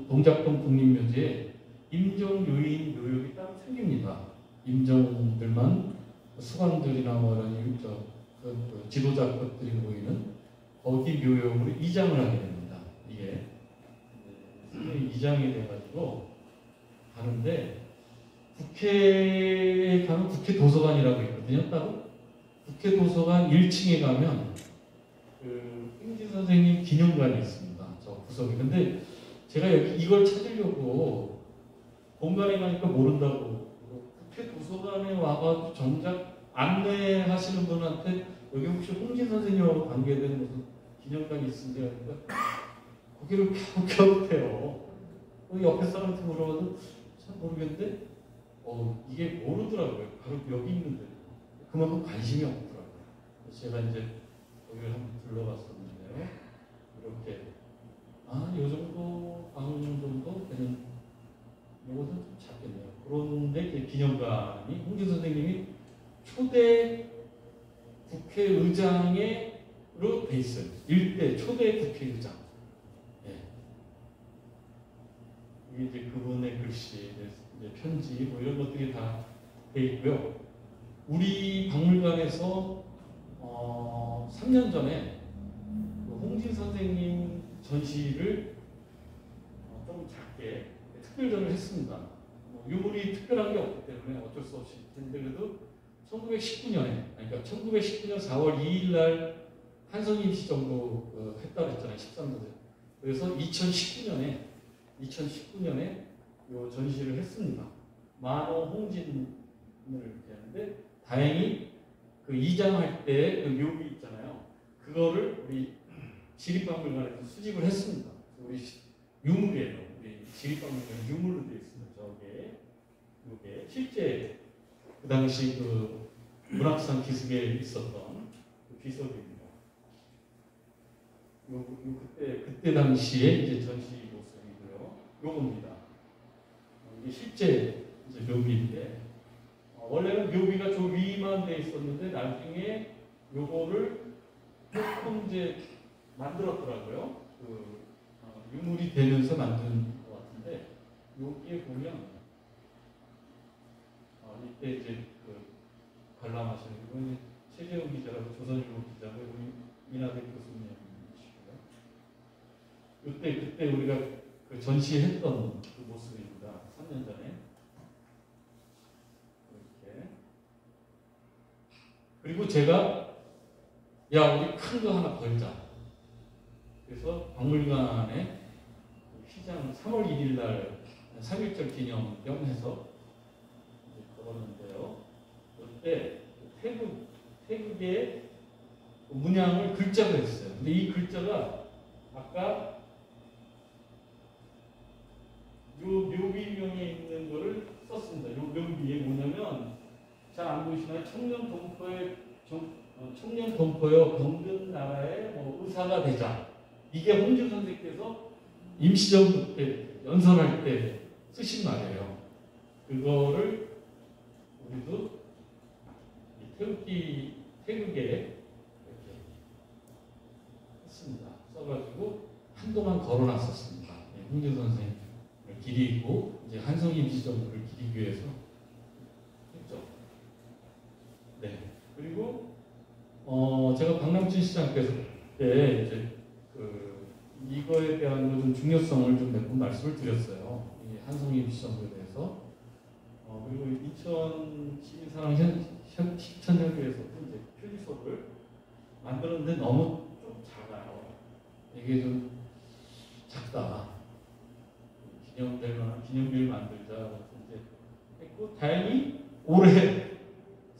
Speaker 2: 동작동 국립묘지에 임정 요인 묘역이 따로 생깁니다. 임정들만 수강들이나 뭐 이런 그 지도자 것들이 보이는 거기 묘역으로 이장을 하게 됩니다. 이게 이장이 돼가지고 가는데 국회에 가면 국회 도서관이라고 있거든요. 따로 국회 도서관 1층에 가면 그 홍진 선생님 기념관이 있습니다. 저 구석에. 근데 제가 여기 이걸 찾으려고 공간에 가니까 모른다고 국회 도서관에 와가지고 정작 안내하시는 분한테 여기 혹시 홍진 선생님하고 관계된 무슨 기념관이 있습니다. 그러니까 고개를 갸웃갸웃해요. 옆에 사람한테 물어봐도 잘 모르겠는데 이게 모르더라고요. 바로 여기 있는데 그만큼 관심이 없더라고요. 제가 이제 거기를 한번 둘러봤었는데요. 이렇게 요 정도 방 정도 되는 이것은 좀 작겠네요. 그런데 기념관이 홍진 선생님이 초대 국회의장으로 돼 있어요. 일대 초대 국회의장. 이게 이제 그분의 글씨, 이제 편지 뭐 이런 것들이 다 돼 있고요. 우리 박물관에서 3년 전에 홍진 선생님 전시를 좀 작게 특별전을 했습니다. 유물이 특별한 게 없기 때문에 어쩔 수 없이 텐데 그래도 1919년에 그러니까 1919년 4월 2일 날 한성임 씨 정도 했다고 했잖아요. 13도세. 그래서 2019년에 요 전시를 했습니다. 만호 홍진을 했는데 다행히 그 이장할 때 그 묘기 있잖아요. 그거를 우리 지립박물관에서 수집을 했습니다. 우리 유물이에요. 우리 지립박물관 유물로 되어 있습니다. 이게 실제 그 당시 그 문학산 기슭에 있었던 그 비석입니다. 그때 당시에 이제 전시 모습이고요. 요겁니다. 이게 실제 이제 묘비인데 원래는 묘비가 저 위만 돼 있었는데 나중에 요거를 조금 이제 만들었더라고요. 그 유물이 되면서 만든 것 같은데 여기에 보면 이때 이제 그 관람하시는 분이 최재훈 기자라고 조선일보 기자고 이나대 교수님이시고요. 그때 우리가 그 전시했던 그 모습입니다. 3년 전에 이렇게. 그리고 제가 우리 큰 거 하나 걸자. 그래서 박물관에 휘장 3월 1일 날 3.1절 기념병 해서 걸었는데요. 그때 태극의 문양을 글자로 했어요. 근데 이 글자가 아까 잘 안 보이시나요? 청년 동포여 병든 나라의 뭐 의사가 되자. 이게 홍준 선생께서 임시정부 때 연설할 때 쓰신 말이에요. 그거를 우리도 태극에 이렇게 했습니다. 써가지고 한동안 걸어놨었습니다. 홍준 선생을 기리고 이제 한성 임시정부를 기리기 위해서 했죠. 네. 그리고 제가 박남춘 시장께서 그때 이제 이거에 대한 좀 중요성을 좀 몇 번 말씀을 드렸어요. 이 한성 임시정부에 대해서. 그리고 인천 시민사랑 실천협의회에서도 이제 표지석을 만들었는데 너무 좀 작아요. 이게 좀 작다. 기념비를 만들자 이제 했고 다행히 올해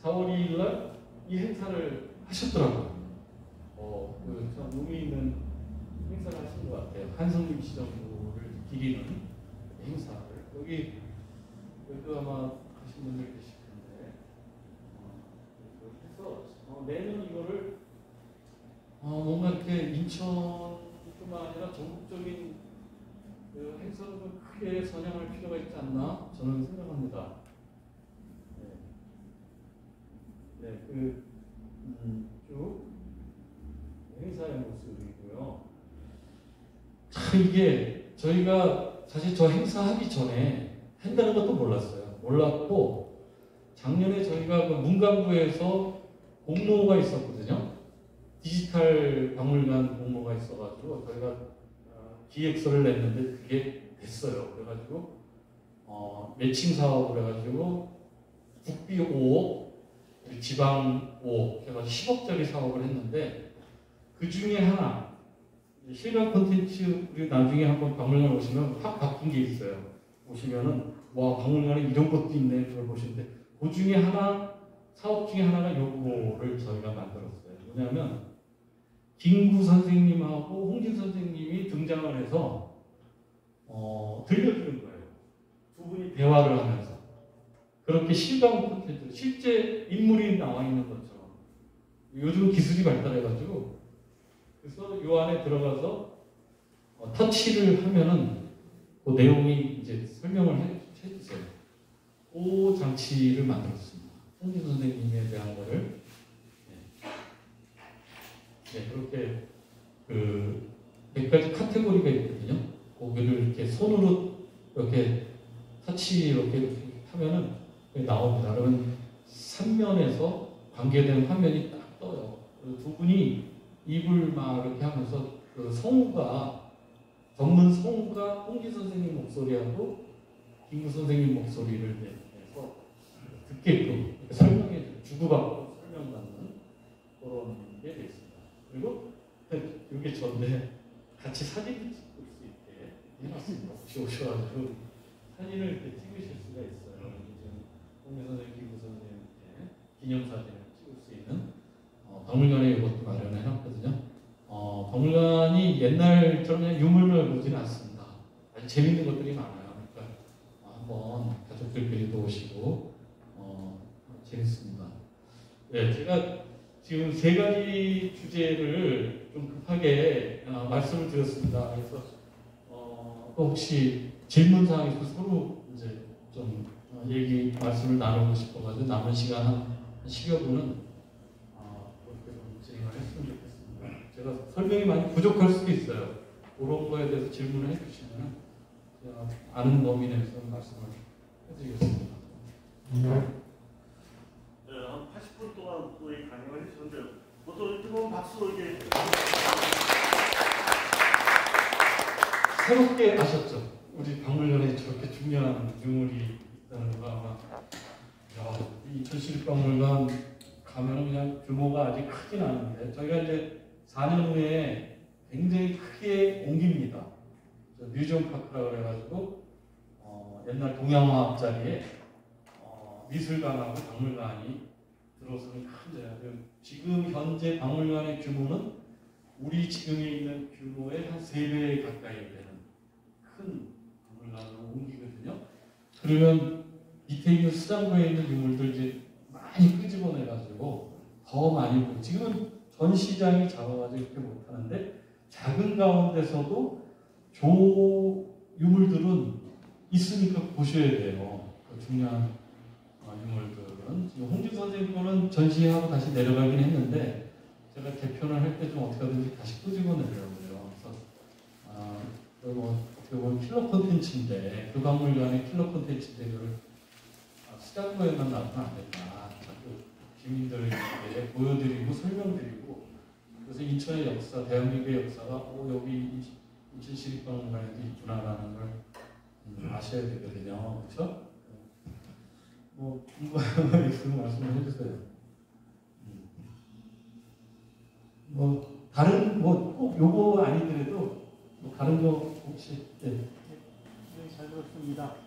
Speaker 2: 4월 2일 날 이 행사를 하셨더라고요. 참 의미 있는 행사를 하신 것 같아요. 한성 임시정부를 기리는 행사를 여기도 아마 하신 분들 계실 텐데 해서 내년 이거를 뭔가 이렇게 인천뿐만 아니라 전국적인 그 행사를 좀 크게 선양할 필요가 있지 않나 저는 생각합니다. 쭉 행사의 모습이고요. 참 이게 저희가 사실 저 행사하기 전에 한다는 것도 몰랐고 작년에 저희가 그 문광부에서 공모가 있었거든요. 디지털 박물관 공모가 있어가지고 저희가 기획서를 냈는데 그게 됐어요. 그래가지고 매칭 사업을 해가지고 국비 5억, 지방 5억 해가지고 10억짜리 사업을 했는데 그 중에 하나 실감 콘텐츠 우리 나중에 한번 박물관 오시면 확 바뀐 게 있어요. 오시면은 와 박물관에 이런 것도 있네 그걸 보시는데 그 중에 하나 사업 중에 하나가 요거를 저희가 만들었어요. 뭐냐면 김구 선생님하고 홍진 선생님이 등장을 해서 들려주는 거예요. 두 분이 대화를 하면서 그렇게 실감 콘텐츠 실제 인물이 나와 있는 것처럼 요즘 기술이 발달해가지고 그래서 요 안에 들어가서 터치를 하면은 그 내용이 이제 설명을 해주세요. 그 장치를 만들었습니다. 홍진 선생님에 대한 거를 그렇게 몇 가지 카테고리가 있거든요. 거기를 이렇게 손으로 이렇게 터치 이렇게 하면은 나옵니다. 그러면 3면에서 관계된 화면이 딱 떠요. 두 분이 입을 막 이렇게 하면서 그 전문 성우가 홍기 선생님 목소리하고 김구 선생님 목소리를 내서 듣게끔 설명해 주고받고 설명받는 그런 게 되어 있습니다. 그리고 이게 저인데 같이 사진을 찍을 수 있게 해놨습니다. 혹시 오셔가지고 사진을 이렇게 찍으실 수가 있어요. 홍기 선생님, 김구 선생님께 기념사진을 찍을 수 있는 박물관에 이것도 마련해 놨거든요. 박물관이 옛날처럼 그냥 유물을 보지는 않습니다. 아주 재밌는 것들이 많아요. 그러니까 한번 가족들끼리도 오시고 재밌습니다. 네, 제가 지금 3가지 주제를 좀 급하게 말씀을 드렸습니다. 그래서 또 혹시 질문 사항이 있어서 서로 이제 좀 말씀을 나누고 싶어가지고 남은 시간 한 10여 분은 그렇게 좀 진행을 했으면 좋겠습니다. 제가 설명이 많이 부족할 수도 있어요. 그런 거에 대해서 질문을 해주시면 제가 아는 범위 내에서 말씀을 해드리겠습니다.
Speaker 3: 한 80분 동안 또 이 강연을 해주셨는데 보통 뜨거운 박수로 이게
Speaker 2: 새롭게 아셨죠? 우리 박물관에 저렇게 중요한 유물이 있다는 거 아마 이 인천시립박물관 가면 그냥 규모가 아직 크진 않은데 저희가 이제 4년 후에 굉장히 크게 옮깁니다. 뮤지엄 파크라고 그래가지고 옛날 동양화합 자리에 미술관하고 박물관이 들어서는 큰 자리예요. 지금 현재 박물관의 규모는 우리 지금에 있는 규모의 한 3배 가까이 되는 큰 박물관으로 옮기거든요. 그러면 밑에 있는 수장고에 있는 유물들 이제 막 더 많이 보고 지금은 전 시장이 작아가지고 이렇게 못하는데 작은 가운데서도 유물들은 있으니까 보셔야 돼요. 그 중요한 유물들은 지금 홍준 선생님 거는 전시하고 다시 내려가긴 했는데 제가 개편을 할 때 좀 어떻게 하든지 다시 끄집어내려고요. 그래서 뭐 어떻게 보면 킬러 콘텐츠인데 그 박물관의 킬러 콘텐츠인데 그걸 수작고에만 놔두면 안 된다. 주민들에게 보여드리고 설명드리고 그래서 인천의 역사, 대한민국의 역사가 여기 인천시립박물관에도 있구나라는 걸 아셔야 되거든요. 그렇죠? 뭐 궁금한 거 있으면 말씀을 해주세요. 뭐 다른 뭐 꼭 요거 아니더라도 뭐 다른 거 혹시
Speaker 4: 네, 잘 들었습니다.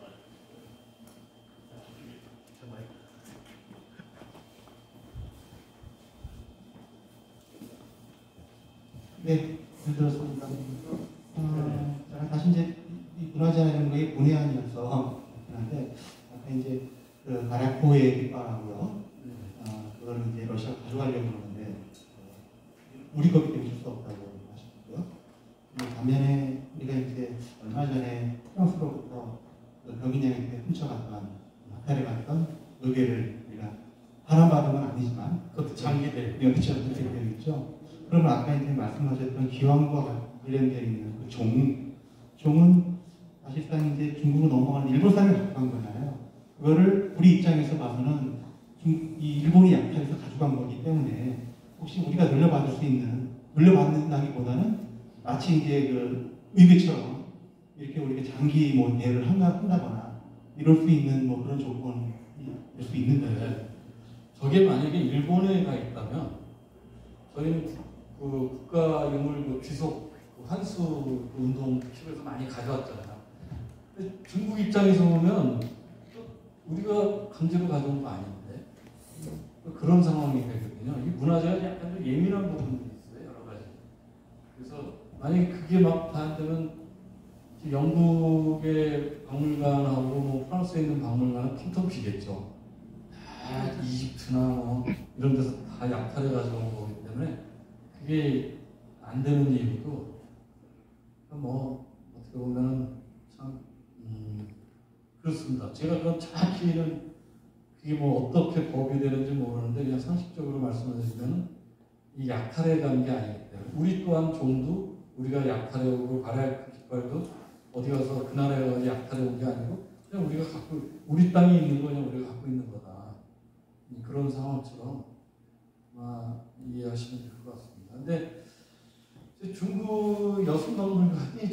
Speaker 4: 네, 잘 들었습니다. 제가 다시 이제 이 문화재활용의 문외한이어서 그런데 아까 이제 그 가라코에 깃발하고요. 그거는 이제 러시아 가져가려고 그러는데 우리 거기 때문에 줄 수 없다고 하셨고요. 반면에 우리가 이제 얼마 전에 프랑스로부터 병인양한테 훔쳐갔던 학살에 갔던 의궤를 우리가 반환받은 건 아니지만
Speaker 2: 그것도 장기대
Speaker 4: 그렇죠. 그렇게 되어 있죠. 그러면 아까 이제 말씀하셨던 기왕과 관련되어 있는 그 종은 사실상 이제 중국으로 넘어가는 일본산에 가까운 거잖아요. 그거를 우리 입장에서 봐서는 이 일본이 약탈해서 가져간 거기 때문에 혹시 우리가 물려받는다기보다는 마치 이제 그 의궤처럼 이렇게 우리가 장기 뭐 대여를 한다거나 이럴 수 있는 뭐 그런 조건일 수 있는 거예요.
Speaker 2: 저게 만약에 일본에 가 있다면 저희는 그 국가유물 그 귀속 환수 운동 필요해서 많이 가져왔잖아요. 근데 중국 입장에서 보면 우리가 강제로 가져온 거 아닌데 그런 상황이 되거든요. 이 문화재가 약간 좀 예민한 부분이 있어요. 여러 가지. 그래서 만약에 그게 막 다 되면 영국의 박물관하고 뭐 프랑스에 있는 박물관은 텅텅 비겠죠. 다 이집트나 뭐 이런 데서 다 약탈해 가져온 거기 때문에 그게 안 되는 이유도 뭐 어떻게 보면 참 그렇습니다. 제가 그건 정확히는 그게 뭐 어떻게 법이 되는지 모르는데 그냥 상식적으로 말씀드리면 이 약탈해 간 게 아니기 때문에 우리 또한 종도 우리가 약탈해 오고 바랄 깃발도 어디 가서 그 나라에 가서 약탈해 온 게 아니고 그냥 우리가 갖고 우리 땅에 있는 거 그냥 우리가 갖고 있는 거다. 그런 상황처럼 이해하시면 될 것 같습니다. 근데 중국 여순박물관이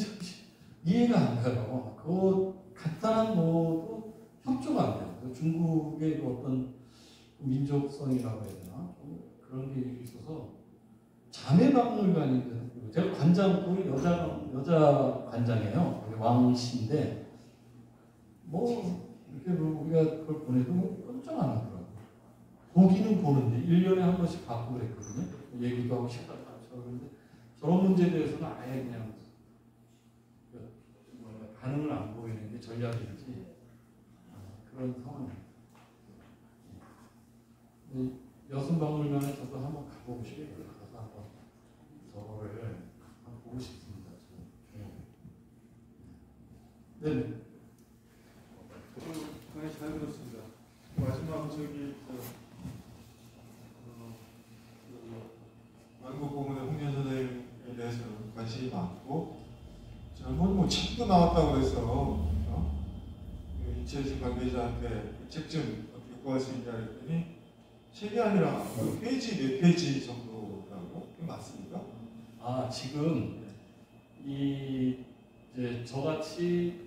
Speaker 2: 이해가 안 가요. 그 간단한 것도 협조가 안 돼요. 중국의 어떤 민족성이라고 해야 되나 그런 게 있어서 자매박물관인데 제가 관장도 여자 관장이에요. 왕씨인데 뭐 이렇게 우리가 그걸 보내도 깜짝 안 하더라고요. 보기는 보는데 1년에 한 번씩 받고 그랬거든요. 얘기도 하고 식사도 하고 그런데 저런 문제에 대해서는 아예 그냥 반응을 안 보이는 게 전략이지 그런 상황입니다. 여순박물관에 저도 한번 가보고 싶어요. 가서 한번 저거를 한번 보고 싶습니다. 네.
Speaker 5: 잘 들었습니다. 마지막으로 만국고문의 홍준 선생님에 대해서는 관심이 많고 저는 뭐 책도 나왔다고 해서 이채식 관계자한테 책 좀 어떻게 구할 수 있냐 했더니 책이 아니라 페이지 몇 페이지 정도라고? 그게 맞습니까?
Speaker 2: 지금 이제 저같이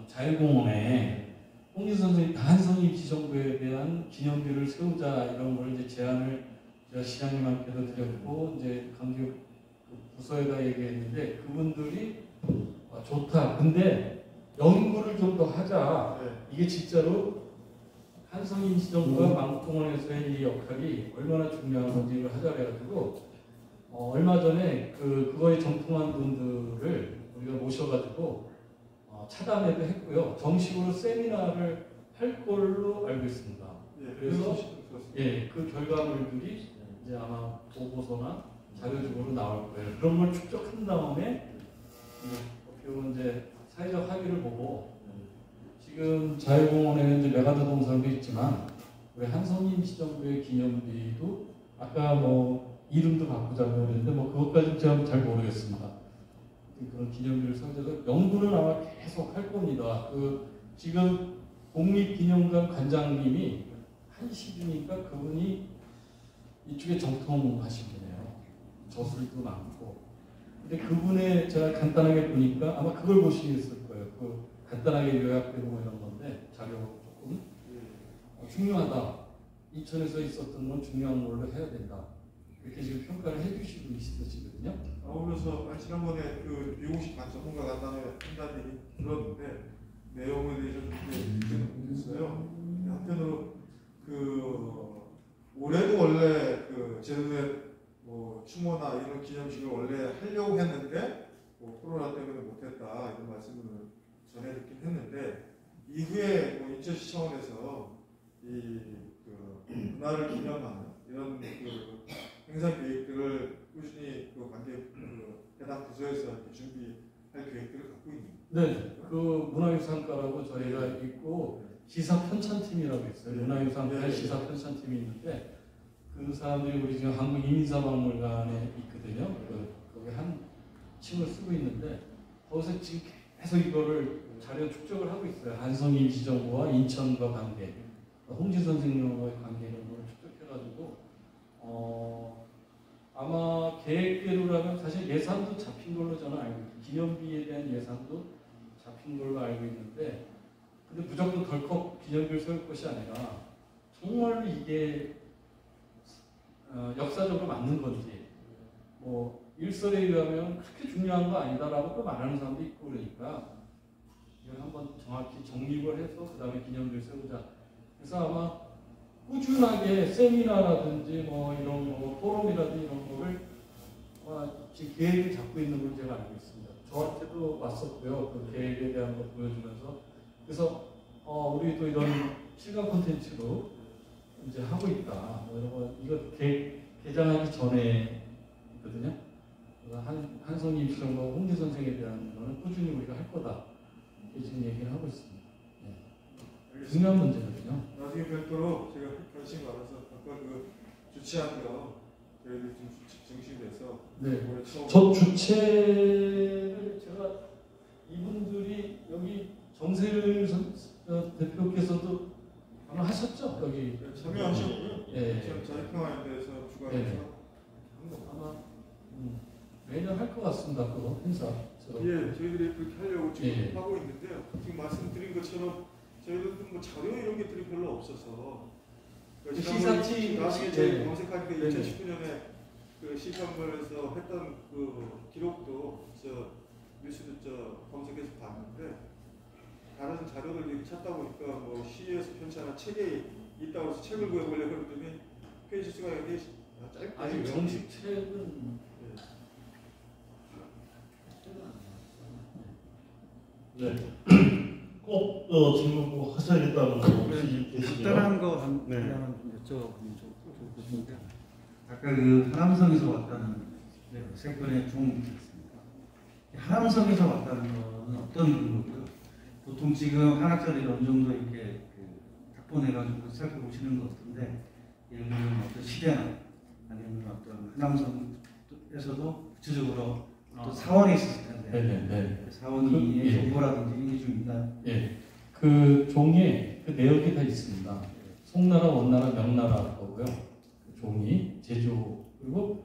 Speaker 2: 자유공원에 홍준 선생님 한성희 지정부에 대한 기념비를 세우자 이런 걸 이제 제안을 제가 시장님한테도 드렸고 이제 강교 부서에다 얘기했는데 그분들이 좋다. 근데 연구를 좀 더 하자. 이게 진짜로 한성희 지정부가 만국공원에서의 이 역할이 얼마나 중요한 건지를 하자 그래가지고 얼마 전에 그거에 정통한 분들을 우리가 모셔가지고 차담회도 했고요. 정식으로 세미나를 할 걸로 알고 있습니다.
Speaker 5: 네,
Speaker 2: 그래서 예, 그 결과물들이 이제 아마 보고서나 자료적으로 나올 거예요. 그런 걸 축적한 다음에 어떻게 보면 이제 사회적 합의를 보고 지금 자유공원에는 이제 메가드 동상도 있지만 우리 한성인 시정부의 기념비도 아까 뭐 이름도 바꾸자고 그랬는데 뭐 그것까지는 제가 잘 모르겠습니다. 그런 기념비를 설정해서 연구는 아마 계속 할 겁니다. 그 지금 국립기념관 관장님이 한식이니까 그분이 이쪽에 정통하신 분이에요. 저술도 많고. 근데 그분의 제가 간단하게 보니까 아마 그걸 보시겠을 거예요. 그 간단하게 요약되고 뭐 이런 건데 자료 조금 중요하다. 이천에서 있었던 건 중요한 걸로 해야 된다. 이렇게 지금 평가를 해주시고 있으시거든요.
Speaker 5: 그래서 지난번에 그 미국식 전문가 간담회 한다는 얘기 들었는데 내용에 대해서 좀 못했어요. 한편으로 그 올해도 원래 그 제주도에 뭐 추모나 이런 기념식을 원래 하려고 했는데 뭐 코로나 때문에 못했다 이런 말씀을 전해 듣긴 했는데 이후에 뭐 인천시 차원에서 이그 문화를 기념하는 이런 그 행사 계획들을 꾸준히 그 관계 해당 부서에서 이렇게 준비할 계획들을 갖고 있는.
Speaker 2: 네, 그 문화유산과라고 저희가 있고 시사 편찬팀이라고 있어요. 문화유산 과 시사 편찬팀이 있는데 그 사람들이 우리 지금 한국 이민사박물관에 있거든요. 거기 한 층을 쓰고 있는데 거기서 지금 계속 이거를 자료 축적을 하고 있어요. 한성인 지정부와 인천과 관계, 홍지 선생님과의 관계 이런 걸 축적해가지고 아마 계획대로라면 사실 예산도 잡힌 걸로 저는 알고 있고 기념비에 대한 예산도 잡힌 걸로 알고 있는데 근데 무조건 덜컥 기념비를 세울 것이 아니라 정말로 이게 역사적으로 맞는 건지 뭐 일설에 의하면 그렇게 중요한 거 아니다라고 또 말하는 사람도 있고 그러니까 이걸 한번 정확히 정립을 해서 그 다음에 기념비를 세우자. 그래서 아마 꾸준하게 세미나라든지 뭐 이런 거 포럼이라든지 이런 거를 지금 계획을 잡고 있는 걸 제가 알고 있습니다. 저한테도 왔었고요. 그 계획에 대한 거 보여주면서 그래서 우리도 이런 실감 콘텐츠로 이제 하고 있다. 뭐 이런 거 이거 개장하기 전에 있거든요. 한성인 시정과 홍지 선생에 대한 거는 꾸준히 우리가 할 거다. 이렇게 지금 얘기를 하고 있습니다. 네. 중요한 문제거든요.
Speaker 5: 나중에 별도로 제가 관심 많아서 아까 그 주최한 거 저희들이 좀 정신돼서
Speaker 2: 네.
Speaker 5: 올해 처음
Speaker 2: 저 주최를 제가 이분들이 여기 정세일 대표께서도 아마 하셨죠? 여기
Speaker 5: 참여하셨고요.
Speaker 2: 예.
Speaker 5: 자유평화연대에서 주관해서
Speaker 2: 네. 아마 매년 할 것 같습니다. 그거 행사.
Speaker 5: 예, 저희들이 그렇게 하려고 지금
Speaker 2: 예.
Speaker 5: 하고 있는데요. 지금 말씀드린 것처럼 저희들도 뭐 자료 이런 것들이 별로 없어서
Speaker 2: 시사팀
Speaker 5: 나중에 저희
Speaker 2: 네.
Speaker 5: 검색하니까
Speaker 2: 네.
Speaker 5: 2019년에 그 시상관에서 했던 그 기록도 뉴스도 검색해서 봤는데 다른 자료들 찾다 보니까 뭐 시에서 편찬한 책이 있다고 해서 책을 구해보려고 했더니 페이지 수가 여기 짧게
Speaker 2: 아직 정식 책은
Speaker 1: 네. 꼭 질문 꼭 하셔야겠다는 거 혹시 계시죠?
Speaker 6: 간단한 거 하나만 여쭤보면 좋을 것 같은데
Speaker 4: 아까 그 하남성에서 왔다는 세 건의 종이 있습니다. 하남성에서 왔다는 거는 어떤 의미고요? 보통 지금 한학자들이 어느 정도 이렇게 각본해가지고 살펴보시는 것 같은데 예를 들면 어떤 시대나 아니면 어떤 하남성에서도 구체적으로 또 사원이 있을 텐데
Speaker 2: 네네네.
Speaker 4: 사원이 정보라든지 이런 게 좀 있나요?
Speaker 2: 예. 그 종에 그 내역이 다 있습니다. 송나라, 원나라, 명나라 거고요. 그 종이 제조 그리고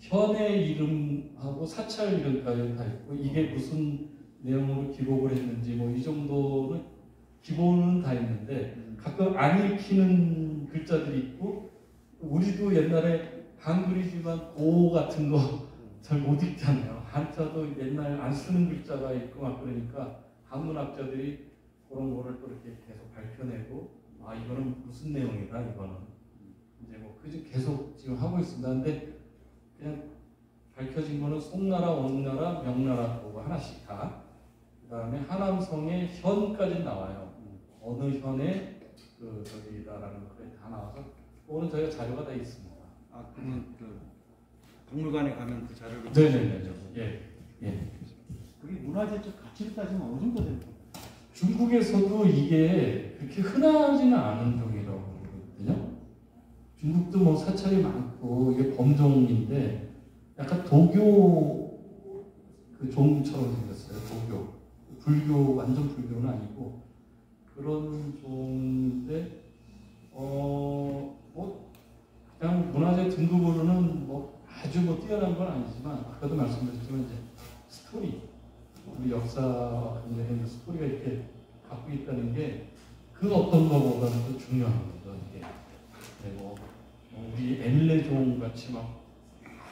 Speaker 2: 현의 이름하고 사찰 이름까지 다 있고 이게 무슨 내용으로 기록을 했는지 뭐 이 정도는 기본은 다 있는데 가끔 안 읽히는 글자들이 있고 우리도 옛날에 한글이지만 고 같은 거 잘 못 읽잖아요. 한자도 옛날 안 쓰는 글자가 있고 막 그러니까 한문학자들이 그런 거를 또 이렇게 계속 밝혀내고 이거는 무슨 내용이다 이거는 이제 뭐 계속 지금 하고 있습니다. 근데 그냥 밝혀진 거는 송나라, 원나라, 명나라 거고 하나씩 다. 그 다음에 하남성의 현까지 나와요. 어느 현에 저기다라는 거 다 나와서 그거는 저희가 자료가 다 있습니다.
Speaker 6: 아, 그러면 그 박물관에 가면 그 자료를
Speaker 2: 네네네. 예.
Speaker 4: 그게 문화재적 가치를 따지면 어느 정도 되는 거예요?
Speaker 2: 중국에서도 이게 그렇게 흔하지는 않은 종이라고 그러거든요. 중국도 뭐 사찰이 많고 이게 범종인데 약간 도교 그 종처럼 생겼어요. 도교. 불교, 완전 불교는 아니고 그런 종인데 뭐 그냥 문화재 등급으로는 뭐 아주 뭐 뛰어난 건 아니지만 아까도 말씀드렸지만 이제 스토리 우리 역사와 관련된 스토리가 이렇게 갖고 있다는 게 그 어떤 거보다는 더 중요한 거죠. 이게 그리고 우리 엠레종 같이 막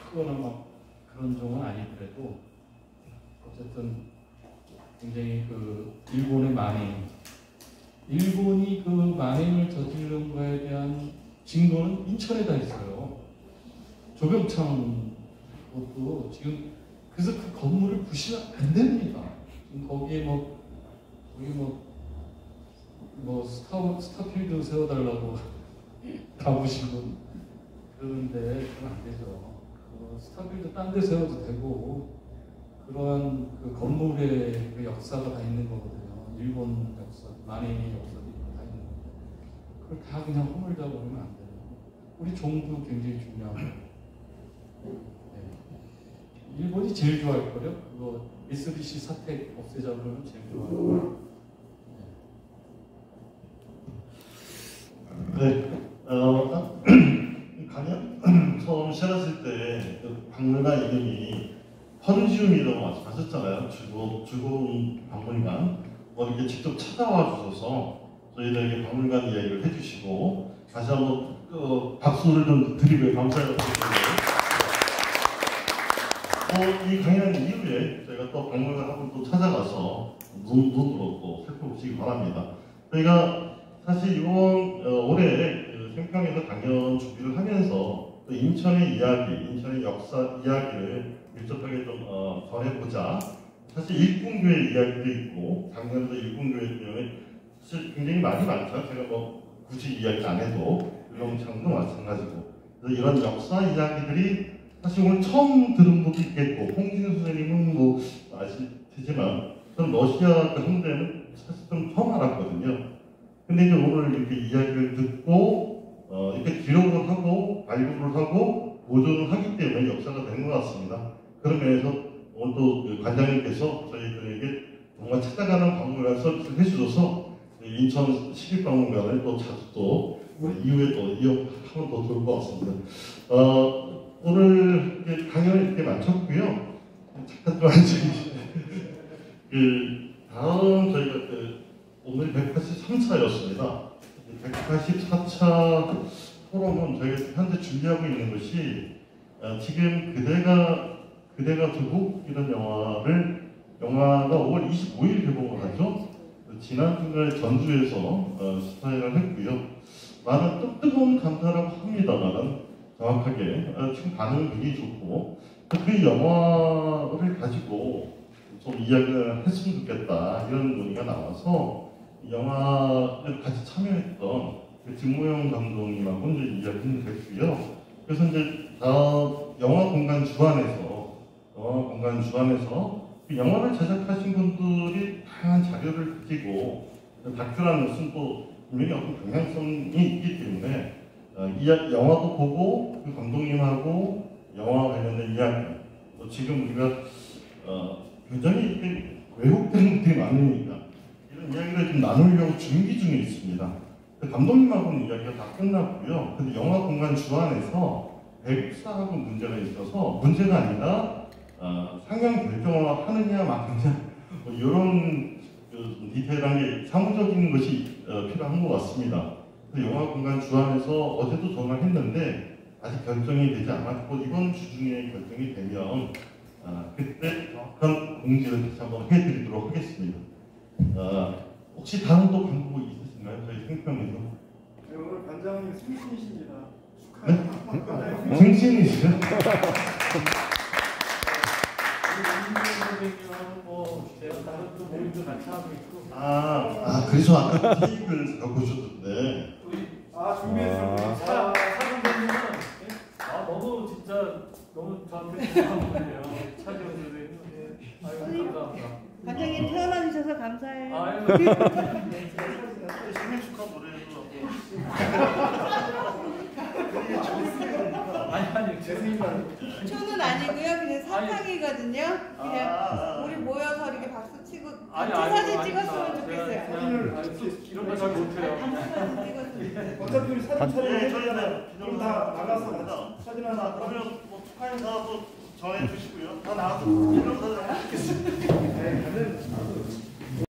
Speaker 2: 크거나 막 그런 종은 아니더라도 어쨌든 굉장히 그 일본의 만행, 일본이 그 만행을 저지른 거에 대한 증거는 인천에다 있어요. 조병창 그것도 지금 그래서 그 건물을 부시면 안 됩니다. 지금 거기에 스타필드 세워달라고 가보시고 그러는데 그건 안 되죠. 스타필드 딴 데 세워도 되고 그러한 그 건물의 그 역사가 다 있는 거거든요. 일본 역사, 만행의 역사도 다 있는 거고 그걸 다 그냥 허물다 버리면 안 돼요. 우리 종도 굉장히 중요하고 일본이 제일 좋아할 거요. 그거 미쓰비시 사택 없애자고 그러면 제일 좋아할 거예요.
Speaker 1: 네, 강연 처음 시작했을 때 그 박물관 이름이 헌지움이라고 말씀하셨잖아요. 즐거운 박물관. 이렇게 직접 찾아와 주셔서 저희들에게 박물관 이야기를 해주시고 다시 한번 박수를 좀 드리고요. 감사해요. 이 강연 이후에 저희가 또 박물관 한번 또 찾아가서 눈으로 또 살펴보시기 바랍니다. 저희가 사실 이번 올해 생평에서 강연 준비를 하면서 또 인천의 이야기, 인천의 역사 이야기를 밀접하게 좀 전해보자. 사실 일꾼교회 이야기도 있고 작년도 일꾼교회 사실 굉장히 많이 많죠. 제가 뭐 굳이 이야기 안 해도 유령창도 마찬가지고 그래서 이런 역사 이야기들이 사실 오늘 처음 들은 분도 있겠고 홍진우 선생님은 뭐 아시지만 저는 러시아 그 형제는 사실 좀 처음 알았거든요. 근데 이제 오늘 이렇게 이야기를 듣고 이렇게 기록을 하고 발굴을 하고 보존을 하기 때문에 역사가 된 것 같습니다. 그런 면에서 오늘 또 관장님께서 저희들에게 정말 찾아가는 박물관 서비스를 해주셔서 인천 시립박물관을 또 자주 또 이후에 또 이어가면 더 좋을 것 같습니다. 오늘 강연을 이렇게 마쳤고요. 잠깐 좀 앉으시죠. 다음 저희가 오늘 183차였습니다. 184차 포럼은 저희가 현재 준비하고 있는 것이 지금 그대가 두고 이런 영화가 5월 25일 개봉을 하죠. 지난 주에 전주에서 스타일을 했고요. 많은 뜨거운 감사라고 합니다만 정확하게 지금 반응은 굉장히 좋고 그 영화를 가지고 좀 이야기를 했으면 좋겠다 이런 논의가 나와서 영화를 같이 참여했던 김무영 감독님하고 이제 이야기를 했고요. 그래서 이제 영화 공간 주안에서 그 영화를 제작하신 분들이 다양한 자료를 가지고 다큐라는 것은 또 분명히 어떤 방향성이 있기 때문에 영화도 보고 그 감독님하고 영화와 관련된 이야기 지금 우리가 굉장히 왜곡된 것들이 많으니까 이런 이야기를 좀 나누려고 준비 중에 있습니다. 감독님하고는 이야기가 다 끝났고요. 근데 영화 공간 주안에서 배급사하고 문제가 있어서 문제가 아니라 상영 결정을 하느냐 마느냐 뭐 이런 디테일한 게 사무적인 것이 필요한 것 같습니다. 영화 공간 주안에서 어제도 전화를 했는데 아직 결정이 되지 않았고 이번 주 중에 결정이 되면 그때 정확한 공지를 다시 한번 해드리도록 하겠습니다. 혹시 다른 또 광고 있으신가요? 저희 생평에서.
Speaker 3: 네, 오늘 관장님 생신이십니다.
Speaker 1: 축하합니다. 네? 생신이세요?
Speaker 3: 제가 다른 또 모임도 같이 하고 있고.
Speaker 1: 그래서 아까 케이크를 갖고 오셨던데.
Speaker 3: 준비했습니다.
Speaker 2: 저한테 죄송합니다. 차지원 선생님. 아이고 감사합니다.
Speaker 7: 관장님 태어나 주셔서 감사해요.
Speaker 2: 아유.
Speaker 3: 생일 축하 노래도
Speaker 2: 아니 죄송해요.
Speaker 7: 초는 아니고요. 그냥 사탕이거든요. 그냥 우리 모여서 이렇게 박수 치고 단체 사진 찍었으면 좋겠어요.
Speaker 2: 이런 거 잘 못해요.
Speaker 7: 단체 사진 찍었으면 좋겠어요.
Speaker 6: 어차피 우리 사진 촬영
Speaker 3: 네,
Speaker 6: 해주잖아요.
Speaker 3: 저희는
Speaker 6: 그럼 다 나가서 사진 하나
Speaker 3: 그러면 뭐 축하 인사도 전해 주시고요. 다 나와서 이런 사진 찍겠습니다.
Speaker 6: 네,